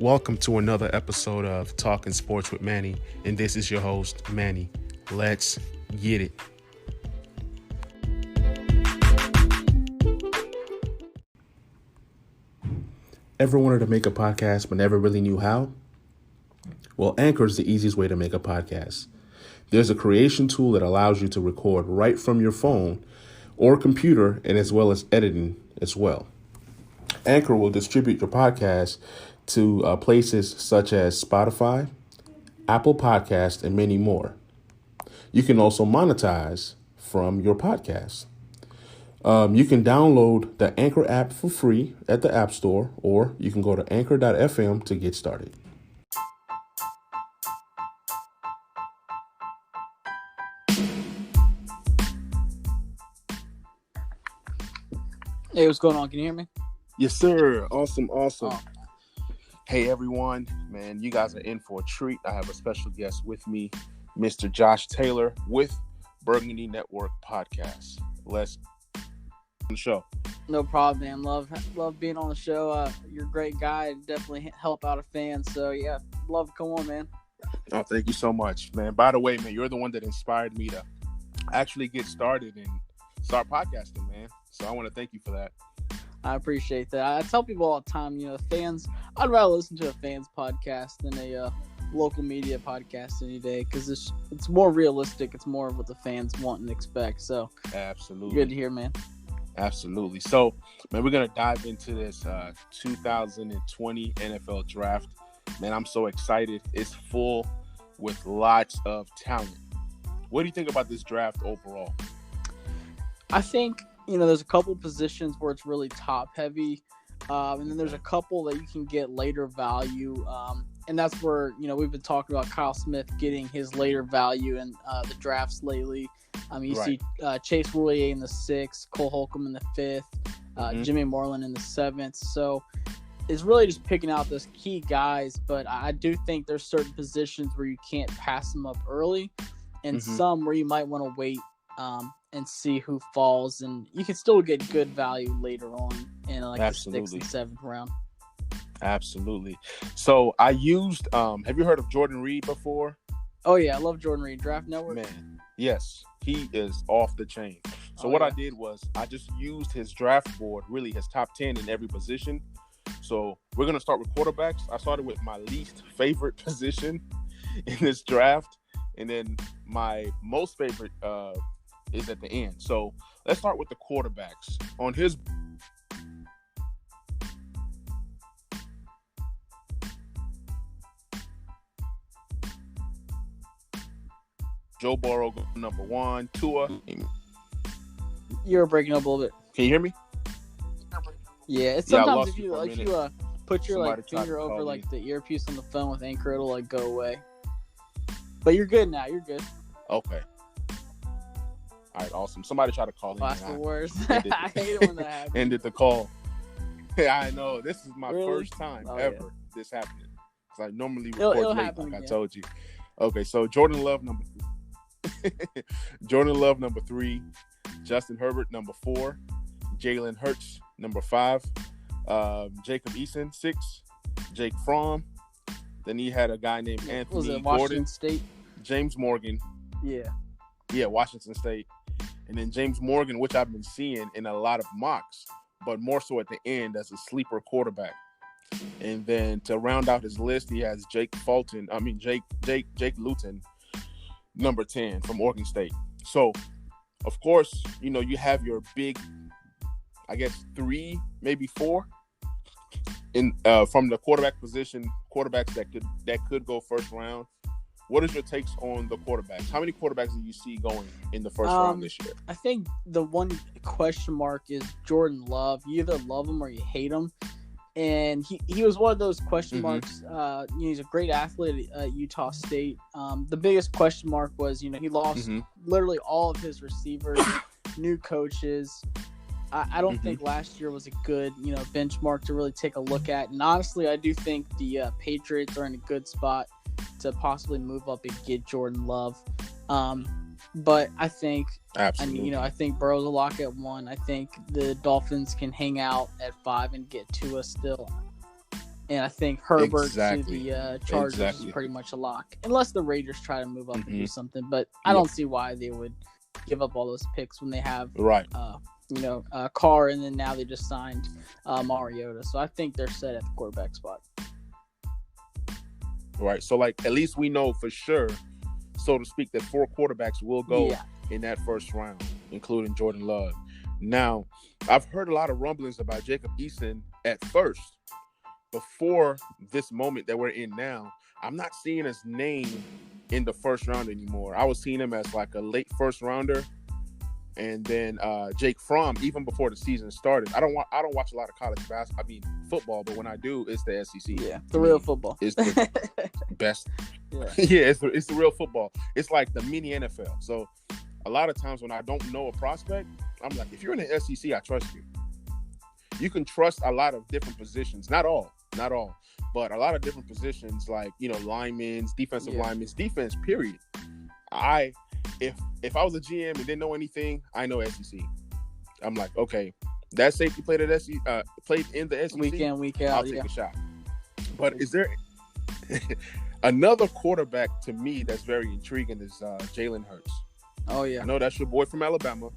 Welcome to another episode of Talking Sports with Manny, and this is your host, Manny. Let's get it. Ever wanted to make a podcast but never really knew how? Well, Anchor is the easiest way to make a podcast. There's a creation tool that allows you to record right from your phone or computer, and as well as editing as well. Anchor will distribute your podcast to places such as Spotify, Apple Podcasts, and many more. You can also monetize from your podcast. You can download the Anchor app for free at the App Store, or you can go to anchor.fm to get started. Hey, what's going on? Can you hear me? Yes, sir. Awesome. Hey, everyone. Man, you guys are in for a treat. I have a special guest with me, Mr. Josh Taylor with Burgundy Network Podcast. Let's on the show. No problem, man. Love being on the show. You're a great guy. Definitely help out a fan. So, yeah, love to come on, man. Oh, thank you so much, man. By the way, man, you're the one that inspired me to actually get started and start podcasting, man. So I want to thank you for that. I appreciate that. I tell people all the time, fans, I'd rather listen to a fans podcast than a local media podcast any day, because it's more realistic. It's more of what the fans want and expect. So absolutely good to hear, man. Absolutely. So, man, we're going to dive into this 2020 NFL draft. Man, I'm so excited. It's full with lots of talent. What do you think about this draft overall? I think, there's a couple positions where it's really top heavy. And then there's a couple that you can get later value. And that's where, we've been talking about Kyle Smith getting his later value in the drafts lately. You see Chase Roullier in the 6th, Cole Holcomb in the 5th, Jimmy Moreland in the 7th. So it's really just picking out those key guys. But I do think there's certain positions where you can't pass them up early, and some where you might want to wait and see who falls. And you can still get good value later on in the 6th and 7th round. Absolutely. So I used, have you heard of Jordan Reed before? Oh, yeah. I love Jordan Reed. Draft Network? Man, yes. He is off the chain. So I did was I just used his draft board, really his top 10 in every position. So we're going to start with quarterbacks. I started with my least favorite position in this draft. And then my most favorite is at the end. So let's start with the quarterbacks. On his Joe Burrow, number 1. Tua. You're breaking up a little bit. Can you hear me? Yeah, it's sometimes if you put your finger over the earpiece on the phone with Anchor, it'll go away. But you're good now. You're good. Okay. All right, awesome. Somebody tried to call in. That's the worst. I hate it when that happens. Ended the call. Yeah, I know. This is my first time ever this happening. Because I normally record late, like I told you. Okay, so Jordan Love, number 3. Justin Herbert, number 4. Jalen Hurts, number 5. Jacob Eason, 6. Jake Fromm. Then he had a guy named Anthony Gordon. State? James Morgan. Yeah, Washington State. And then James Morgan, which I've been seeing in a lot of mocks, but more so at the end as a sleeper quarterback. And then to round out his list, he has Jake Luton, number 10 from Oregon State. So, of course, you have your big, I guess 3, maybe 4 in from the quarterback position, quarterbacks that could go first round. What is your takes on the quarterbacks? How many quarterbacks do you see going in the first round this year? I think the one question mark is Jordan Love. You either love him or you hate him. And he was one of those question marks. He's a great athlete at Utah State. The biggest question mark was, he lost literally all of his receivers, new coaches. I don't think last year was a good, benchmark to really take a look at. And honestly, I do think the Patriots are in a good spot to possibly move up and get Jordan Love. But I think, I think Burrow's a lock at 1. I think the Dolphins can hang out at 5 and get Tua still. And I think Herbert Exactly. to the Chargers is pretty much a lock, unless the Raiders try to move up and do something. But I don't see why they would give up all those picks when they have Carr, and then now they just signed Mariota. So I think they're set at the quarterback spot. Right. So, like, at least we know for sure, so to speak, that 4 quarterbacks will go in that first round, including Jordan Love. Now, I've heard a lot of rumblings about Jacob Eason at first. Before this moment that we're in now, I'm not seeing his name in the first round anymore. I was seeing him as like a late first rounder. And then Jake Fromm, even before the season started. I don't watch a lot of college basketball. I mean football, but when I do, it's the SEC. Yeah, the real football. It's the best. Yeah, it's the real football. It's like the mini NFL. So a lot of times when I don't know a prospect, I'm like, if you're in the SEC, I trust you. You can trust a lot of different positions. Not all, but a lot of different positions, like, linemen, defensive linemen, defense, period. If I was a GM and didn't know anything, I know SEC. I'm like, okay, that safety played in the SEC week in, week out. I'll take a shot. But is there another quarterback to me that's very intriguing is Jalen Hurts? Oh yeah, I know that's your boy from Alabama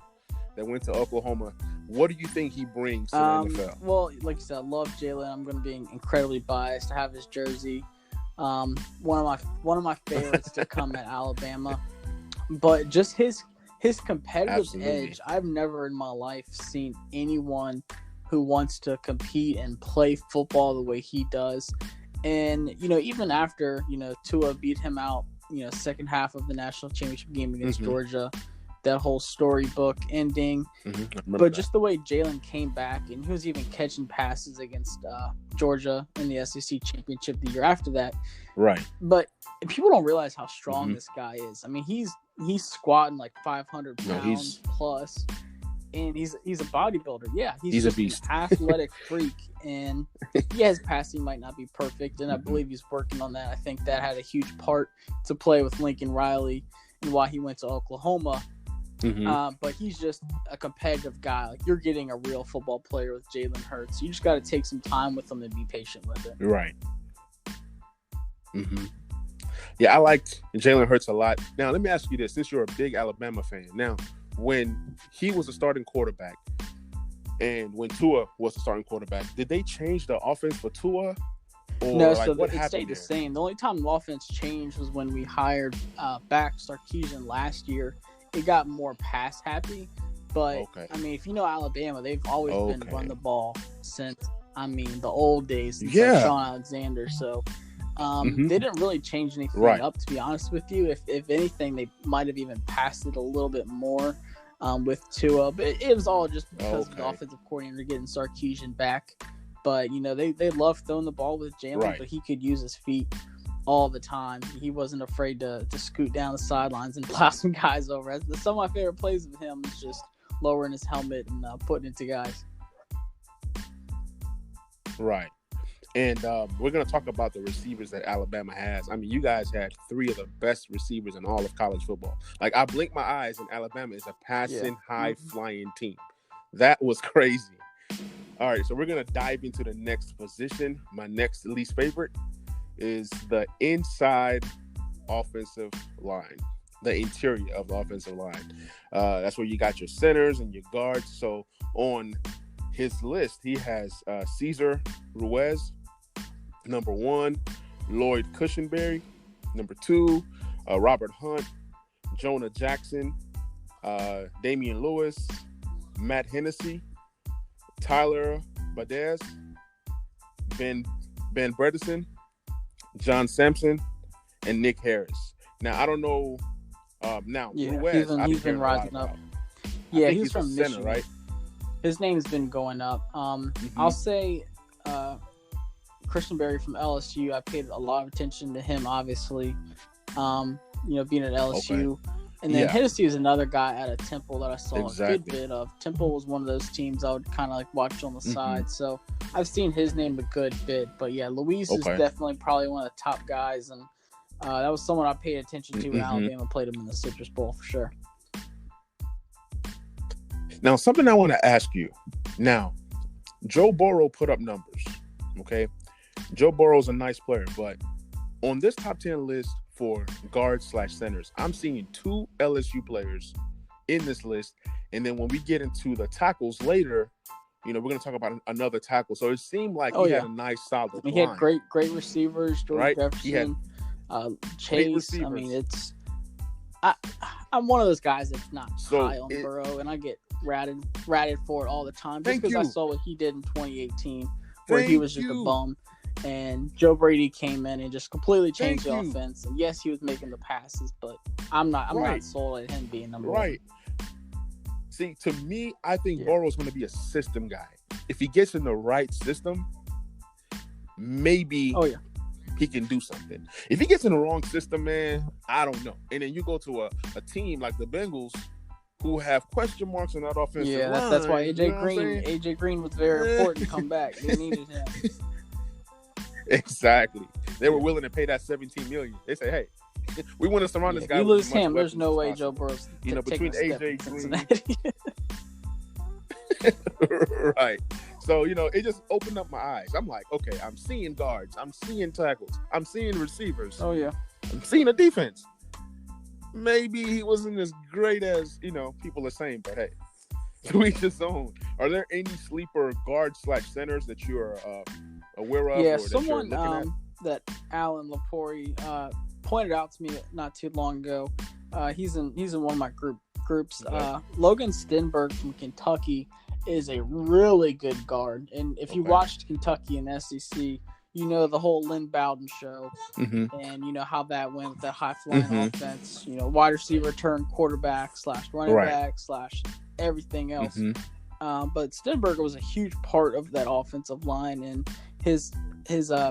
that went to Oklahoma. What do you think he brings to the NFL? Well, like you said, I love Jalen. I'm going to be incredibly biased to have his jersey. One of my favorites to come at Alabama. But just his competitive edge, I've never in my life seen anyone who wants to compete and play football the way he does. And, even after, Tua beat him out, second half of the national championship game against Georgia, that whole storybook ending. But just the way Jalen came back, and he was even catching passes against Georgia in the SEC championship the year after that. Right. But people don't realize how strong this guy is. I mean, he's squatting like 500 pounds plus, and he's a bodybuilder. Yeah, he's a beast, an athletic freak, and his passing might not be perfect, and I believe he's working on that. I think that had a huge part to play with Lincoln Riley and why he went to Oklahoma. But he's just a competitive guy. Like, you're getting a real football player with Jalen Hurts. You just got to take some time with him and be patient with it. Right. Yeah, I liked Jalen Hurts a lot. Now, let me ask you this. Since you're a big Alabama fan, now, when he was a starting quarterback and when Tua was the starting quarterback, did they change the offense for Tua? Or no, so it stayed the same. The only time the offense changed was when we hired back Sarkisian last year. It got more pass happy. But, I mean, if you know Alabama, they've always been run the ball since, the old days. Since like Sean Alexander. So they didn't really change anything up, to be honest with you. If anything, they might have even passed it a little bit more with Tua. But it was all just because of the offensive coordinator getting Sarkisian back. But, they love throwing the ball with Jalen, but he could use his feet all the time. He wasn't afraid to scoot down the sidelines and plow some guys over. Some of my favorite plays of him is just lowering his helmet and putting it to guys. Right. And we're going to talk about the receivers that Alabama has. I mean, you guys had 3 of the best receivers in all of college football. Like, I blink my eyes and Alabama is a passing, high-flying team. That was crazy. All right, so we're going to dive into the next position. My next least favorite is the inside offensive line, the interior of the offensive line. That's where you got your centers and your guards. So on his list, he has Cesar Ruiz, number 1, Lloyd Cushenberry, number 2, Robert Hunt, Jonah Jackson, Damian Lewis, Matt Hennessy, Tyler Badez, Ben Bredesen, John Sampson, and Nick Harris. Now, I don't know. Ruiz, he's been rising up. Yeah, he's from Michigan, center, right? His name's been going up. I'll say Christian Berry from LSU. I paid a lot of attention to him, obviously. Being at LSU. And then Hennessy is another guy at a Temple that I saw a good bit of. Temple was one of those teams I would kind of like watch on the side. So I've seen his name a good bit. But yeah, Luis is definitely probably one of the top guys. And that was someone I paid attention to when Alabama played him in the Citrus Bowl for sure. Now, something I want to ask you. Now, Joe Burrow put up numbers. Okay. Joe Burrow's a nice player, but on this top 10 list for guards/centers, I'm seeing 2 LSU players in this list. And then when we get into the tackles later, we're going to talk about another tackle. So it seemed like he had a nice, solid line. He had great receivers, Jordan Jefferson, Chase. I mean, I'm one of those guys that's not high on Burrow, and I get ratted for it all the time just because I saw what he did in 2018, where he was just a bum. And Joe Brady came in and just completely changed the offense. And yes, he was making the passes, but I'm not sold at him being number one. See, to me, I think Burrow's going to be a system guy. If he gets in the right system, maybe he can do something. If he gets in the wrong system, man, I don't know. And then you go to a team like the Bengals who have question marks on that offensive line. That's why AJ Green was very important to come back. They needed him. Exactly. They were willing to pay that $17 million. They say, hey, we want to surround this guy. You lose him, there's no way Joe Burrow's between AJ Green. Right. So, it just opened up my eyes. I'm like, okay, I'm seeing guards. I'm seeing tackles. I'm seeing receivers. Oh, yeah. I'm seeing a defense. Maybe he wasn't as great as, people are saying, but hey, to each his own. Are there any sleeper guards/centers that you're aware of? Yeah, or someone that, you're looking at? That Alan Lepori pointed out to me not too long ago. He's in one of my groups. Okay. Logan Stenberg from Kentucky is a really good guard, and if you watched Kentucky in SEC, the whole Lynn Bowden show, and how that went with that high flying offense. Wide receiver turned quarterback / running back / everything else. But Stenberger was a huge part of that offensive line, and his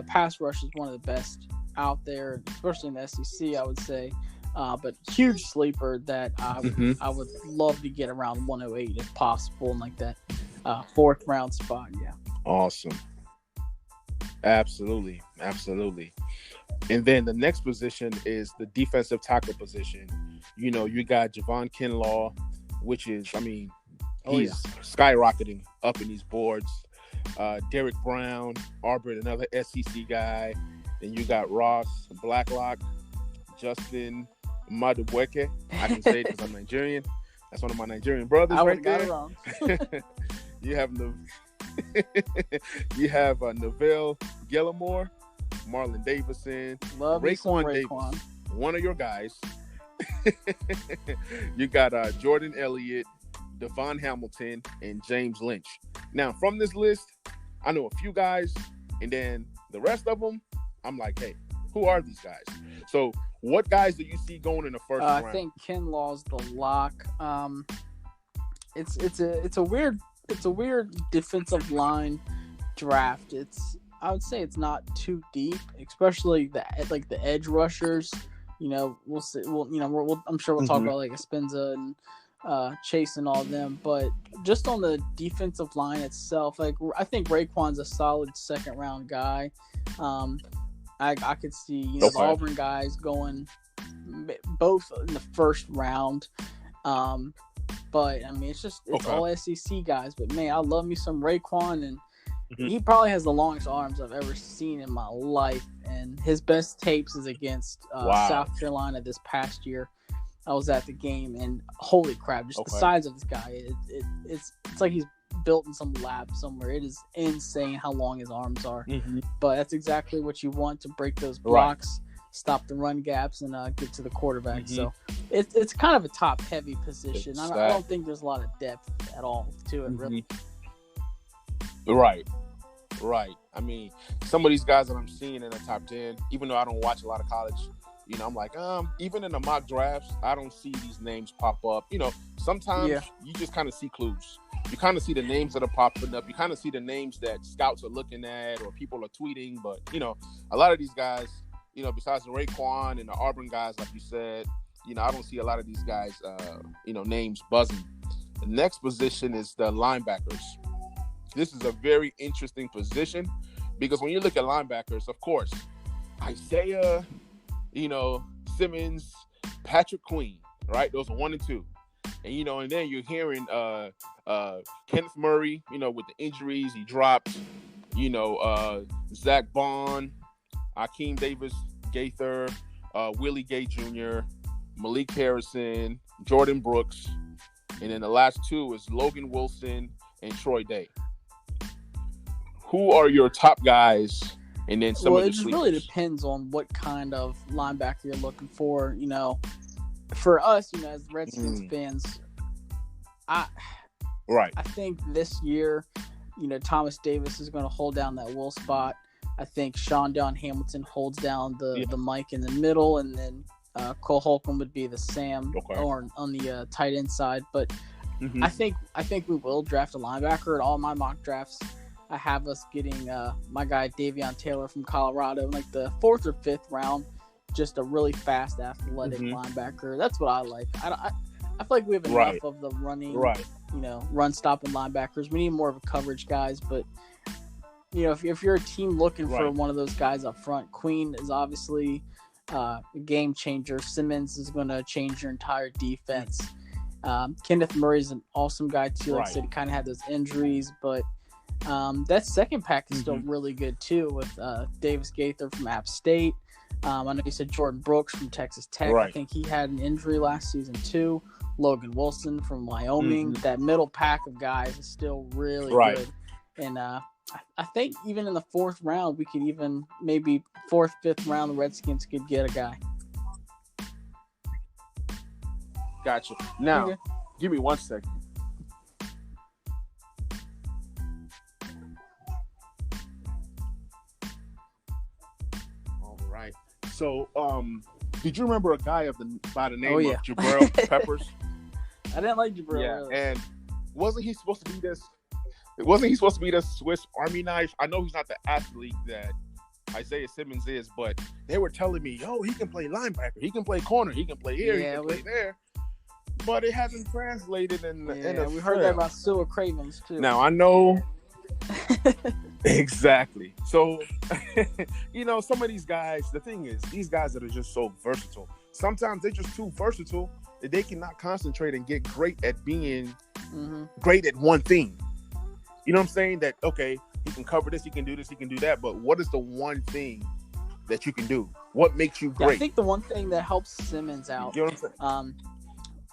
pass rush is one of the best out there, especially in the SEC, I would say. But huge sleeper that I would love to get around 108 if possible, and like that 4th round spot. Yeah. Awesome. Absolutely. And then the next position is the defensive tackle position. You got Javon Kinlaw, which is, he's skyrocketing up in these boards. Derek Brown, Auburn, another SEC guy. Then you got Ross Blacklock, Justin Madubuike. I can say it because I'm Nigerian. That's one of my Nigerian brothers right there. Wrong. You have Neville Gillimore, Marlon Davidson, Raekwon Davis, one of your guys. You got Jordan Elliott, Devon Hamilton, and James Lynch. Now, from this list, I know a few guys, and then the rest of them, I'm like, hey, who are these guys? So, what guys do you see going in the first round? I think Kinlaw's the lock. It's a weird defensive line draft. I would say it's not too deep, especially the edge rushers. We'll see. I'm sure we'll talk about like Espinza and Chase and all of them, but just on the defensive line itself, I think Raekwon's a solid 2nd round guy. I could see the Auburn guys going both in the 1st round. But it's all SEC guys. But man, I love me some Raekwon, and he probably has the longest arms I've ever seen in my life. And his best tapes is against South Carolina this past year. I was at the game, and holy crap, just the size of this guy. It's like he's built in some lab somewhere. It is insane how long his arms are. But that's exactly what you want to break those blocks, stop the run gaps, and get to the quarterback. So it's kind of a top-heavy position. I don't think there's a lot of depth at all to it, really. Right. Some of these guys that I'm seeing in the top 10, even though I don't watch a lot of college, I'm like, even in the mock drafts, I don't see these names pop up. Sometimes you just kind of see clues. You kind of see the names that are popping up. You kind of see the names that scouts are looking at or people are tweeting. But, a lot of these guys, besides the Raekwon and the Auburn guys, like you said, I don't see a lot of these guys, names buzzing. The next position is the linebackers. This is a very interesting position because when you look at linebackers, of course, Isaiah, Simmons, Patrick Queen, right? Those are 1 and 2. And, and then you're hearing Kenneth Murray, with the injuries he dropped. Zach Bond, Akeem Davis Gaither, Willie Gay Jr., Malik Harrison, Jordan Brooks, and then the last two is Logan Wilson and Troy Day. Who are your top guys? And then some of the it just sleepers? really depends on what kind of linebacker you're looking for. For us, as Redskins fans, I think this year, Thomas Davis is going to hold down that will spot. I think Sean Don Hamilton holds down the mic in the middle, and then Cole Holcomb would be the Sam or on the tight end side. But I think we will draft a linebacker. At all my mock drafts, I have us getting my guy Davion Taylor from Colorado in like the 4th or 5th round. Just a really fast, athletic linebacker. That's what I like. I feel like we have enough of the running, run stopping linebackers. We need more of a coverage guys. But if you're a team looking for one of those guys up front, Queen is obviously a game changer. Simmons is going to change your entire defense. Kenneth Murray is an awesome guy too. Like I said, he kind of had those injuries, but that second pack is still really good too with Davis Gaither from App State. I know you said Jordan Brooks from Texas Tech. I think he had an injury last season too. Logan Wilson from Wyoming. That middle pack of guys is still really good. And I think even in the 4th round, we could even maybe 4th, 5th round, the Redskins could get a guy. Gotcha. Now, give me 1 second. All right. So, did you remember a guy by the name of Jabril Peppers? I didn't like Jabril. Yeah, really. and wasn't he supposed to be this? Wasn't he supposed to be the Swiss Army knife? I know he's not the athlete that Isaiah Simmons is, but they were telling me, he can play linebacker, he can play corner, he can play here, he can play there. But it hasn't translated in the NFL. We heard that about Sua Cravens too. Now I know exactly. So some of these guys, the thing is, these guys that are just so versatile. Sometimes they're just too versatile that they cannot concentrate and get great at being great at one thing. You know what I'm saying? That, okay, he can cover this, he can do this, he can do that, but what is the one thing that you can do? What makes you great? I think the one thing that helps Simmons out, you know what I'm saying?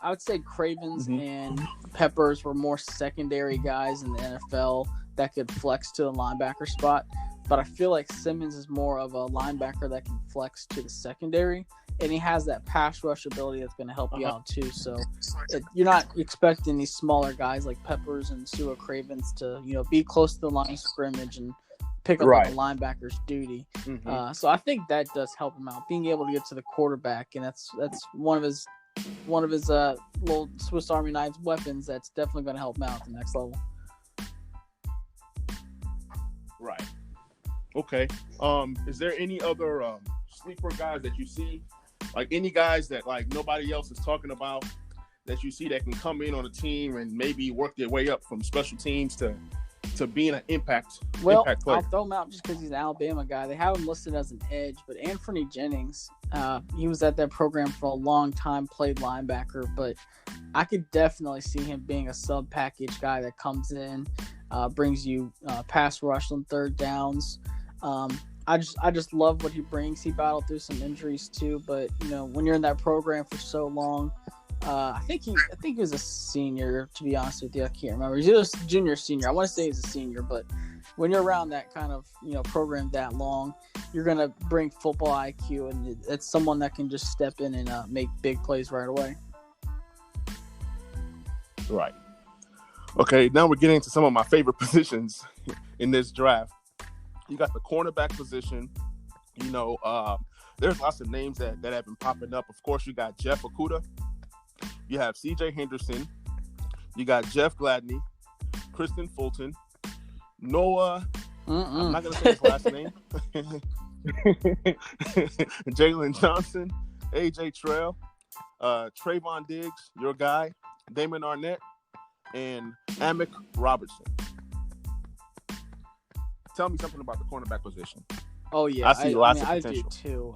I would say Cravens and Peppers were more secondary guys in the NFL that could flex to the linebacker spot, but I feel like Simmons is more of a linebacker that can flex to the secondary, and he has that pass rush ability that's going to help you out too. So you're not expecting these smaller guys like Peppers and Sua Cravens to be close to the line of scrimmage and pick up the linebacker's duty. So I think that does help him out, being able to get to the quarterback, and that's one of his little Swiss Army knife weapons. That's definitely going to help him out at the next level. Right. Okay. Is there any other sleeper guys that you see? Like any guys that like nobody else is talking about that you see that can come in on a team and maybe work their way up from special teams to being an impact player? I'll throw him out just because he's an Alabama guy. They have him listed as an edge, but Anthony Jennings, he was at that program for a long time, played linebacker, but I could definitely see him being a sub-package guy that comes in, brings you pass rush on 3rd downs. I just love what he brings. He battled through some injuries too, but when you're in that program for so long, I think he was a senior, to be honest with you. I can't remember. He's either a junior or senior. I want to say he's a senior, but when you're around that kind of program that long, you're gonna bring football IQ, and it's someone that can just step in and make big plays right away. Right. Okay, now we're getting to some of my favorite positions in this draft. You got the cornerback position. There's lots of names that have been popping up. Of course, you got Jeff Okudah. You have C.J. Henderson. You got Jeff Gladney, Kristen Fulton, Noah. I'm not going to say his last name. Jalen Johnson, A.J. Trail, Trayvon Diggs, your guy, Damon Arnett, and Amick Robertson. Tell me something about the cornerback position. Oh, yeah. I see lots of potential. I do, too.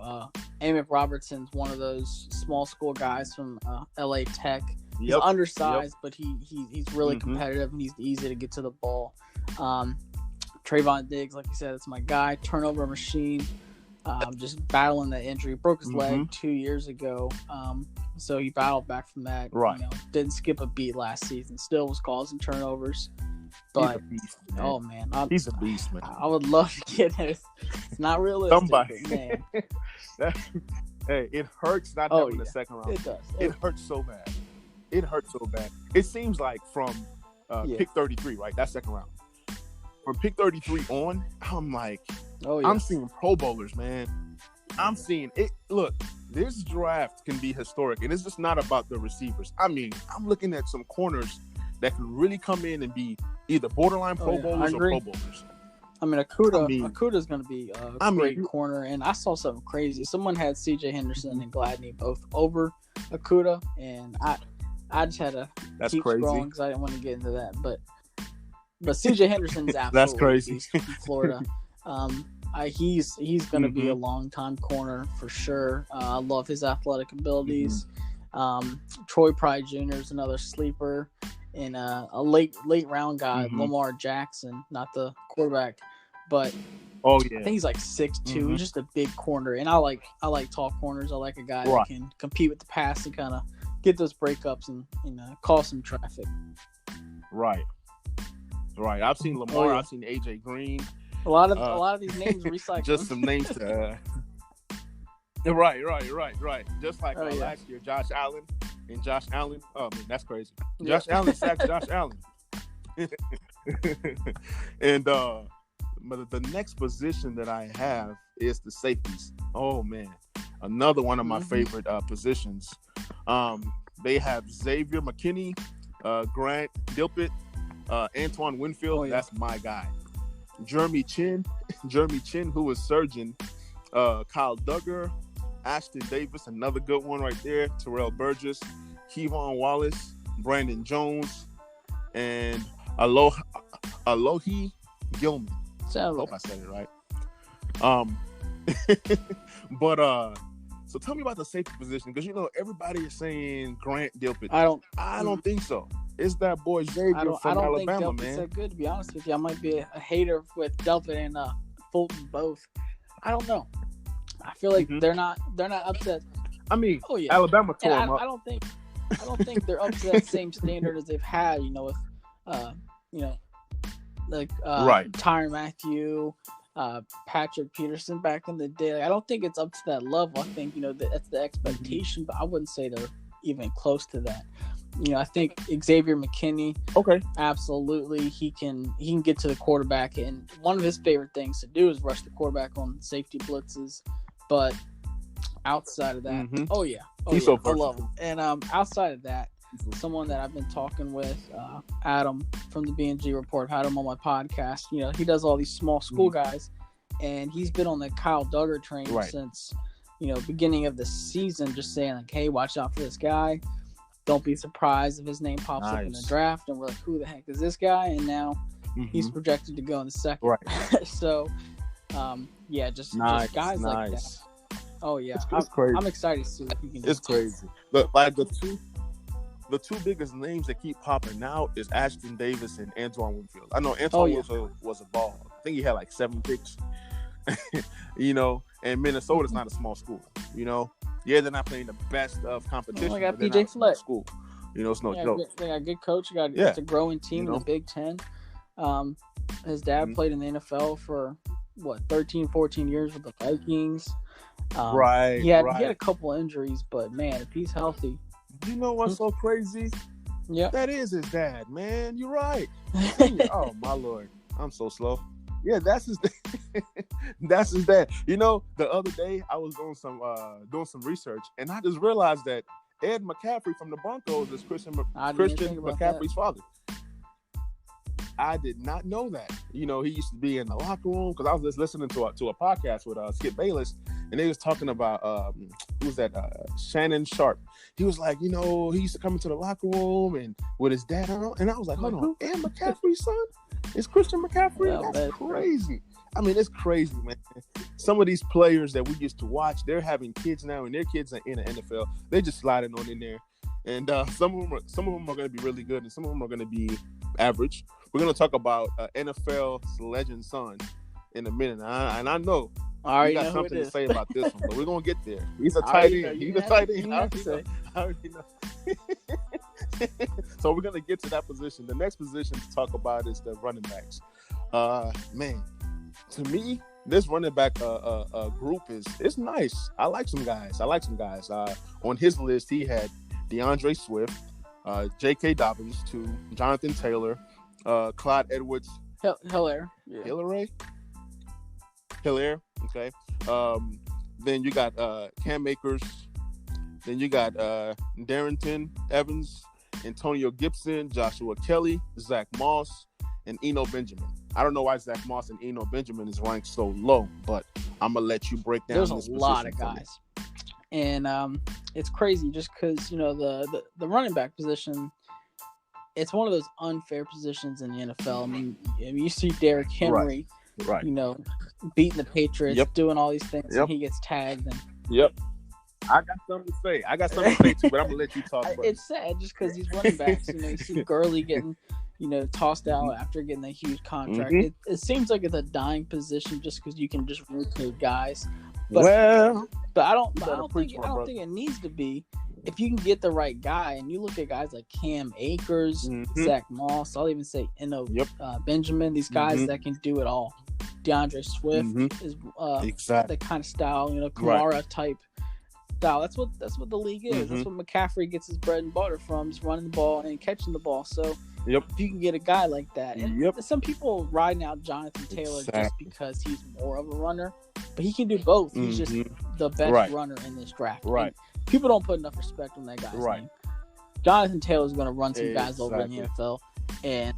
Amick Robertson's one of those small school guys from L.A. Tech. He's undersized, but he's really competitive, and he's easy to get to the ball. Trayvon Diggs, like you said, it's my guy. Turnover machine. Just battling that injury. Broke his leg 2 years ago. So he battled back from that. Right. Didn't skip a beat last season. Still was causing turnovers. But he's a beast, man. oh man, He's a beast, man. I would love to get it. It's not realistic. Somebody, man. Hey, it hurts not having the second round. It does. It hurts so bad. It hurts so bad. It seems like from pick 33, right? That second round. From pick 33 on, I'm like, I'm seeing Pro Bowlers, man. I'm seeing it. Look, this draft can be historic, and it's just not about the receivers. I mean, I'm looking at some corners that can really come in and be either borderline Pro Bowlers or Pro Bowlers. I mean, Okuda's going to be a great corner, and I saw something crazy. Someone had C.J. Henderson and Gladney both over Okuda, and I just had to keep scrolling because I didn't want to get into that. But C.J. Henderson's absolutely that's crazy from Florida. He's going to be a long-time corner for sure. I love his athletic abilities. Troy Pride Jr. is another sleeper. And a late round guy, Lamar Jackson, not the quarterback, but I think he's like 6'2", just a big corner. And I like tall corners. I like a guy that can compete with the pass and kind of get those breakups and cause some traffic. Right. I've seen Lamar. I've seen AJ Green. A lot of these names recycled. Just some names to. Right. Just like last year, Josh Allen. And Josh Allen, oh man, that's crazy. Josh Allen sacks Josh Allen. And but the next position that I have is the safeties. Oh man, another one of my favorite positions. They have Xavier McKinney, Grant Dilpit, Antoine Winfield. That's my guy. Jeremy Chin, who is surgeon. Kyle Duggar, Ashton Davis, another good one right there. Terrell Burgess, Kevon Wallace, Brandon Jones, and Alohi Gilman. I hope I said it right. But so tell me about the safety position, because everybody is saying Grant Dilpit. I don't think so. It's that boy Xavier from Alabama, think Delpit's that good, to be honest with you. I might be a hater with Delpit and Fulton both. I don't know. I feel like they're not upset. I mean, Alabama tore them up. I don't think they're up to that same standard as they've had, with Tyrann Mathieu, Patrick Peterson back in the day. Like, I don't think it's up to that level. I think that's the expectation, but I wouldn't say they're even close to that. I think Xavier McKinney. Okay, absolutely, he can get to the quarterback, and one of his favorite things to do is rush the quarterback on safety blitzes. But outside of that, he's so versatile. I love him. And outside of that, someone that I've been talking with, Adam from the B&G Report, I've had him on my podcast. He does all these small school guys, and he's been on the Kyle Duggar train since beginning of the season, just saying like, hey, watch out for this guy. Don't be surprised if his name pops up in the draft, and we're like, who the heck is this guy? And now he's projected to go in the second. Right. So, just guys like that. Oh yeah, it's crazy. I'm excited to see what he can do. It's crazy. But like the two biggest names that keep popping out is Ashton Davis and Antoine Winfield. I know Antoine Winfield was a ball. I think he had like 7 picks. And Minnesota's not a small school. They're not playing the best of competition. I got PJ Fleck. School. It's no joke. They got a good coach. It's a growing team in the Big Ten. His dad played in the NFL for 13, 14 years with the Vikings. He had a couple injuries, but man, if he's healthy. You know what's so crazy? Yeah, that is his dad, man. You're right. Oh my Lord, I'm so slow. Yeah, that's his dad. That's his dad. The other day I was doing some research, and I just realized that Ed McCaffrey from the Broncos is Christian McCaffrey's father. I did not know that. He used to be in the locker room, because I was just listening to a podcast with Skip Bayless, and they was talking about who was that? Shannon Sharp. He was like, he used to come into the locker room and with his dad, and I was like, hold on, Ed McCaffrey's son is Christian McCaffrey? Yeah, that's crazy. I mean, it's crazy, man. Some of these players that we used to watch, they're having kids now, and their kids are in the NFL. They're just sliding on in there, and some of them are going to be really good, and some of them are going to be average. we're gonna talk about NFL's legend son in a minute, and I know you got something to say about this one, but we're gonna get there. He's a tight end. He's a tight end. I already know. So we're gonna get to that position. The next position to talk about is the running backs. Man, to me, this running back group is nice. I like some guys. On his list, he had DeAndre Swift, J.K. Dobbins, Jonathan Taylor, Clyde Edwards, Hilaire. Okay. Then you got Cam Akers. Then you got Darrington Evans, Antonio Gibson, Joshua Kelly, Zach Moss, and Eno Benjamin. I don't know why Zach Moss and Eno Benjamin is ranked so low, but I'm gonna let you break down. There's a lot of guys, and it's crazy just because the running back position. It's one of those unfair positions in the NFL. I mean you see Derrick Henry, right? Beating the Patriots, doing all these things, and he gets tagged. And I got something to say. Too, but I'm gonna let you talk. It's sad just because these running backs. You see Gurley getting, tossed out after getting a huge contract. Mm-hmm. It seems like it's a dying position just because you can just rotate guys. But I don't think it needs to be. If you can get the right guy, and you look at guys like Cam Akers, Zach Moss, I'll even say Benjamin, these guys that can do it all. DeAndre Swift is exactly the kind of style, Kamara type style. That's what the league is. That's what McCaffrey gets his bread and butter from, is running the ball and catching the ball. So if you can get a guy like that, and some people riding out Jonathan Taylor just because he's more of a runner, but he can do both. He's just the best runner in this draft. Right. And people don't put enough respect on that guy's name. Jonathan Taylor is going to run some guys over in the NFL, and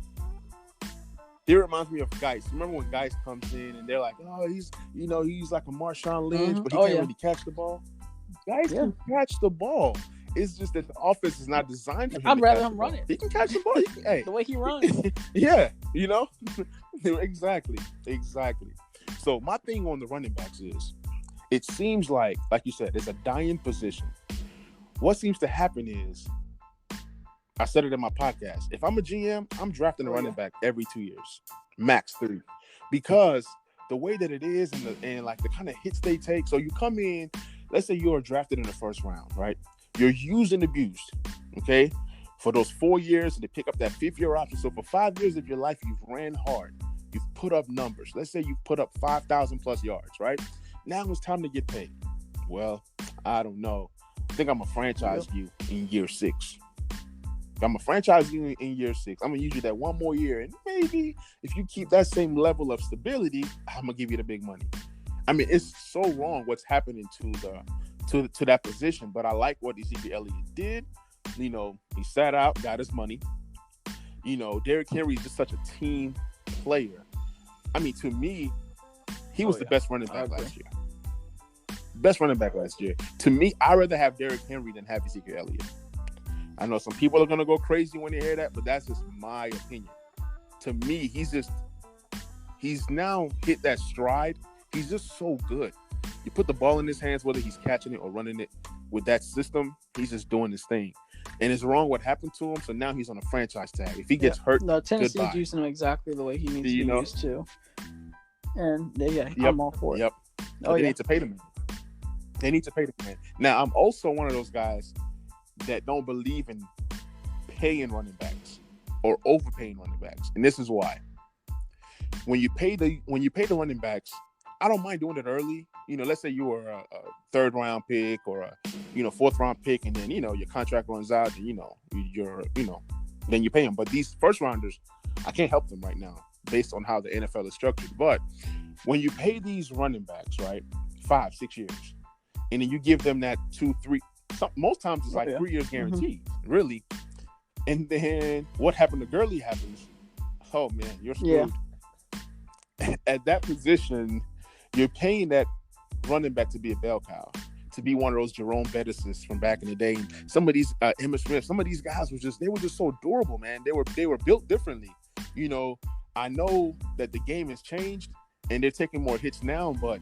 he reminds me of Geis. Remember when Geis comes in and they're like, "Oh, he's like a Marshawn Lynch, but he can't really catch the ball." Geis can catch the ball. It's just that the offense is not designed for him. I'd rather him run it. He can catch the ball. The way he runs. Exactly. So my thing on the running backs is, it seems like you said, it's a dying position. What seems to happen is, I said it in my podcast, if I'm a GM, I'm drafting a running back every 2 years, max 3, because the way that it is and the kind of hits they take. So you come in, let's say you are drafted in the first round, right? You're used and abused, okay, for those 4 years, and they pick up that 5th-year option. So for 5 years of your life, you've ran hard. You've put up numbers. Let's say you've put up 5,000 plus yards, right? Now it's time to get paid. Well, I don't know. I think I'm going to franchise you in year 6. If I'm going to franchise you in year 6, I'm going to use you that one more year. And maybe if you keep that same level of stability, I'm going to give you the big money. I mean, it's so wrong what's happening to that position. But I like what Ezekiel Elliott did. He sat out, got his money. Derrick Henry is just such a team player. I mean, to me, he was the best running back last year. Best running back last year. To me, I'd rather have Derrick Henry than have Ezekiel Elliott. I know some people are going to go crazy when they hear that, but that's just my opinion. To me, he's now hit that stride. He's just so good. You put the ball in his hands, whether he's catching it or running it with that system, he's just doing his thing. And it's wrong what happened to him, so now he's on a franchise tag. If he gets hurt, Tennessee's using him exactly the way he needs to be used to. And I'm all for it. Yep. They need to pay the man. Now, I'm also one of those guys that don't believe in paying running backs or overpaying running backs, and this is why. When you pay the running backs, I don't mind doing it early. Let's say you were a 3rd round pick or a 4th round pick, and then your contract runs out, and then you pay them. But these first rounders, I can't help them right now based on how the NFL is structured. But when you pay these running backs, right, 5-6 years, and then you give them that 2-3, most times it's 3 years guaranteed, really. And then what happened to Gurley happens. Oh man, you're screwed. At that position, you're paying that running back to be a bell cow, to be one of those Jerome Bettises from back in the day. Some of these Emmitt Smith, some of these guys were just so durable, man. They were built differently. I know that the game has changed and they're taking more hits now, but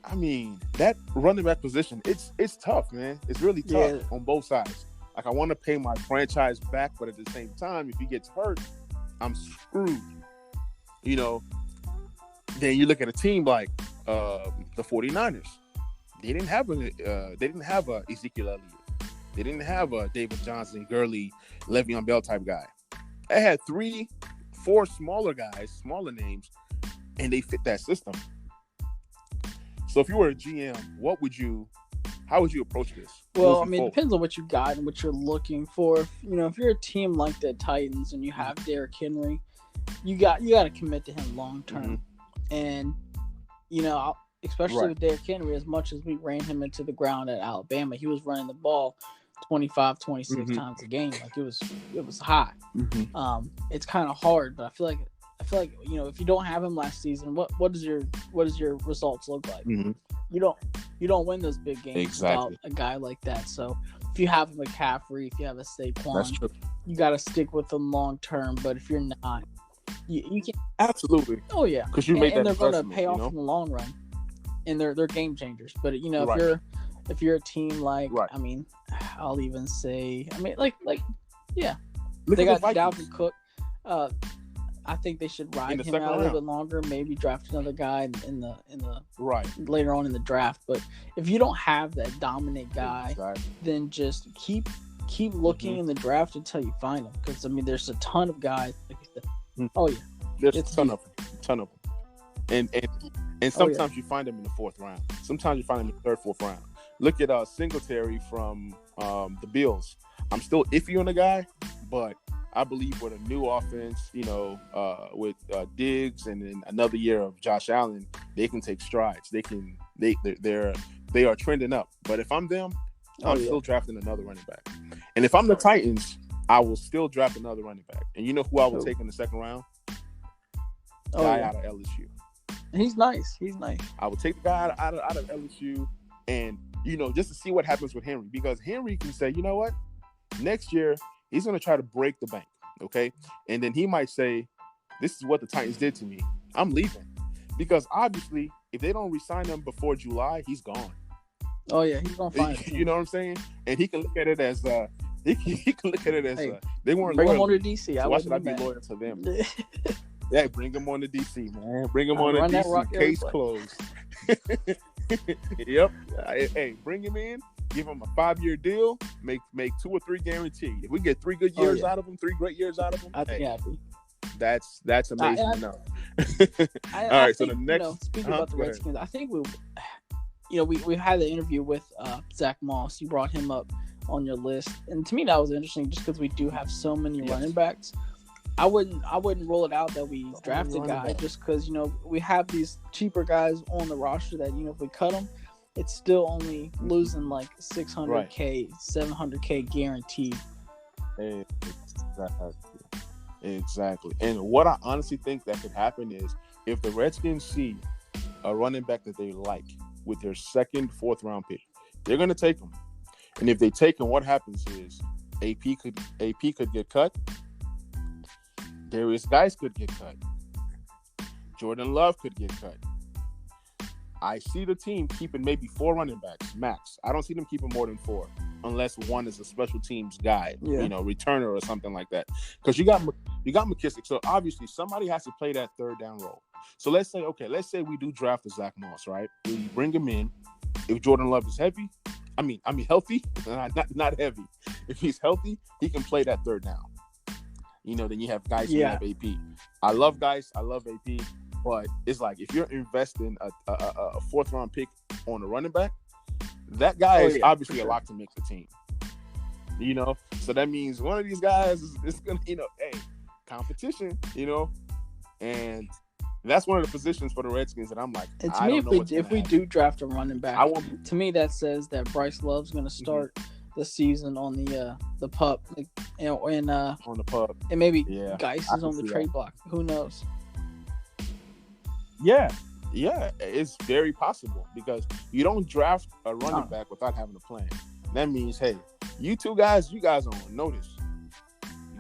I mean, that running back position, it's tough, man. It's really tough on both sides. Like, I want to pay my franchise back, but at the same time, if he gets hurt, I'm screwed. You know, then you look at a team like the 49ers. They didn't have a Ezekiel Elliott. They didn't have a David Johnson, Gurley, Le'Veon Bell type guy. They had 3-4 smaller guys, smaller names, and they fit that system. So if you were a GM, how would you approach this? Well, I mean, it depends on what you got and what you're looking for. You know, if you're a team like the Titans and you have Derrick Henry, you got to commit to him long term. And, you know, especially with Derrick Henry, as much as we ran him into the ground at Alabama, he was running the ball 25, 26 times a game. Like it was high. It's kind of hard, but I feel like you know, if you don't have him last season, what does your results look like? You don't win those big games without a guy like that. So if you have a McCaffrey, if you have a Saquon, you got to stick with them long term. But if you're not, you can absolutely. Oh yeah, because you made that, and they're going to pay off in the long run, and they're game changers. But you know, if you're a team like, I mean, I'll even say, I mean, like yeah, they got Dalvin Cook. I think they should ride him out a little bit longer. Maybe draft another guy in the later on in the draft. But if you don't have that dominant guy, then just keep looking in the draft until you find him. Because I mean, there's a ton of guys. Like you said. Oh yeah, there's a ton of them, and sometimes you find them in the 4th round. Sometimes you find them in the 3rd, 4th round. Look at Singletary from the Bills. I'm still iffy on the guy, but I believe with a new offense, you know, with Diggs and then another year of Josh Allen, they can take strides. They are trending up. But if I'm them, I'm still drafting another running back. And if I'm the Titans, I will still draft another running back. And you know who I will take in the 2nd round? Guy out of LSU. He's nice. I will take the guy out of LSU, and you know, just to see what happens with Henry, because Henry can say, you know what, next year he's going to try to break the bank, okay? And then he might say, this is what the Titans did to me. I'm leaving. Because obviously, if they don't re-sign him before July, he's gone. Oh, yeah, he's going to find him. You know what I'm saying? And he can look at it as, they weren't bring loyal. Him on to DC. So why should I be loyal to them? Yeah, bring him on to DC, man. Bring him on to DC. Case closed. Yep. Hey, bring him in. Give him a 5-year deal. Make 2 or 3 guaranteed. If we get 3 good years out of him, 3 great years out of him, I'd be happy. That's amazing. All right. So the next. Speaking about the Redskins, I think we had the interview with Zach Moss. You brought him up on your list, and to me that was interesting, just because we do have so many running backs. I wouldn't rule it out that we draft a guy just because, you know, we have these cheaper guys on the roster that, you know, if we cut them, it's still only losing like $600K, $700K guaranteed. Exactly. And what I honestly think that could happen is if the Redskins see a running back that they like with their 2nd, 4th round pick, they're going to take him. And if they take him, what happens is AP could get cut. Darius Guice could get cut. Jordan Love could get cut. I see the team keeping maybe 4 running backs max. I don't see them keeping more than 4 unless one is a special teams guy, you know, returner or something like that. Because you got McKissick, so obviously somebody has to play that 3rd down role. So let's say we do draft a Zach Moss, right? We bring him in. If Jordan Love is healthy, not heavy. If he's healthy, he can play that 3rd down. You know, then you have guys who have AP. I love guys. I love AP. But it's like if you're investing a 4th round pick on a running back, that guy is obviously a lock to make the team. You know, so that means one of these guys is gonna, you know, competition. You know, and that's one of the positions for the Redskins that I'm like. And to me, if we do draft a running back, to me that says that Bryce Love's gonna start the season on the pup, and on the pup, and maybe Geis is on the trade block. Who knows? Yeah, it's very possible because you don't draft a running back without having a plan. That means, hey, you guys are on notice.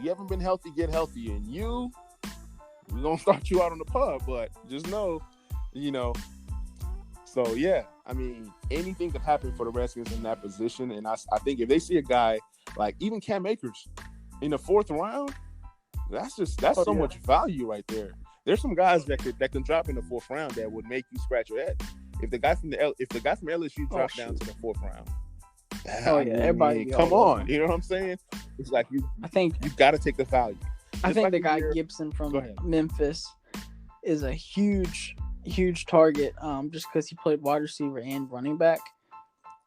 You haven't been healthy, get healthy, and we're gonna start you out on the pub. But just know, you know. So yeah, I mean, anything could happen for the Redskins in that position, and I think if they see a guy like even Cam Akers in the 4th round, That's Oh, so yeah. much value right there. There's some guys that can drop in the 4th round that would make you scratch your head. If the guy from LSU dropped down to the 4th round, Oh yeah, everybody be come all over on, him. you know what I'm saying? It's like you I think got to take the value. I Just think like the the guy year- Gibson Go from ahead. Memphis is a huge target. Just because he played wide receiver and running back,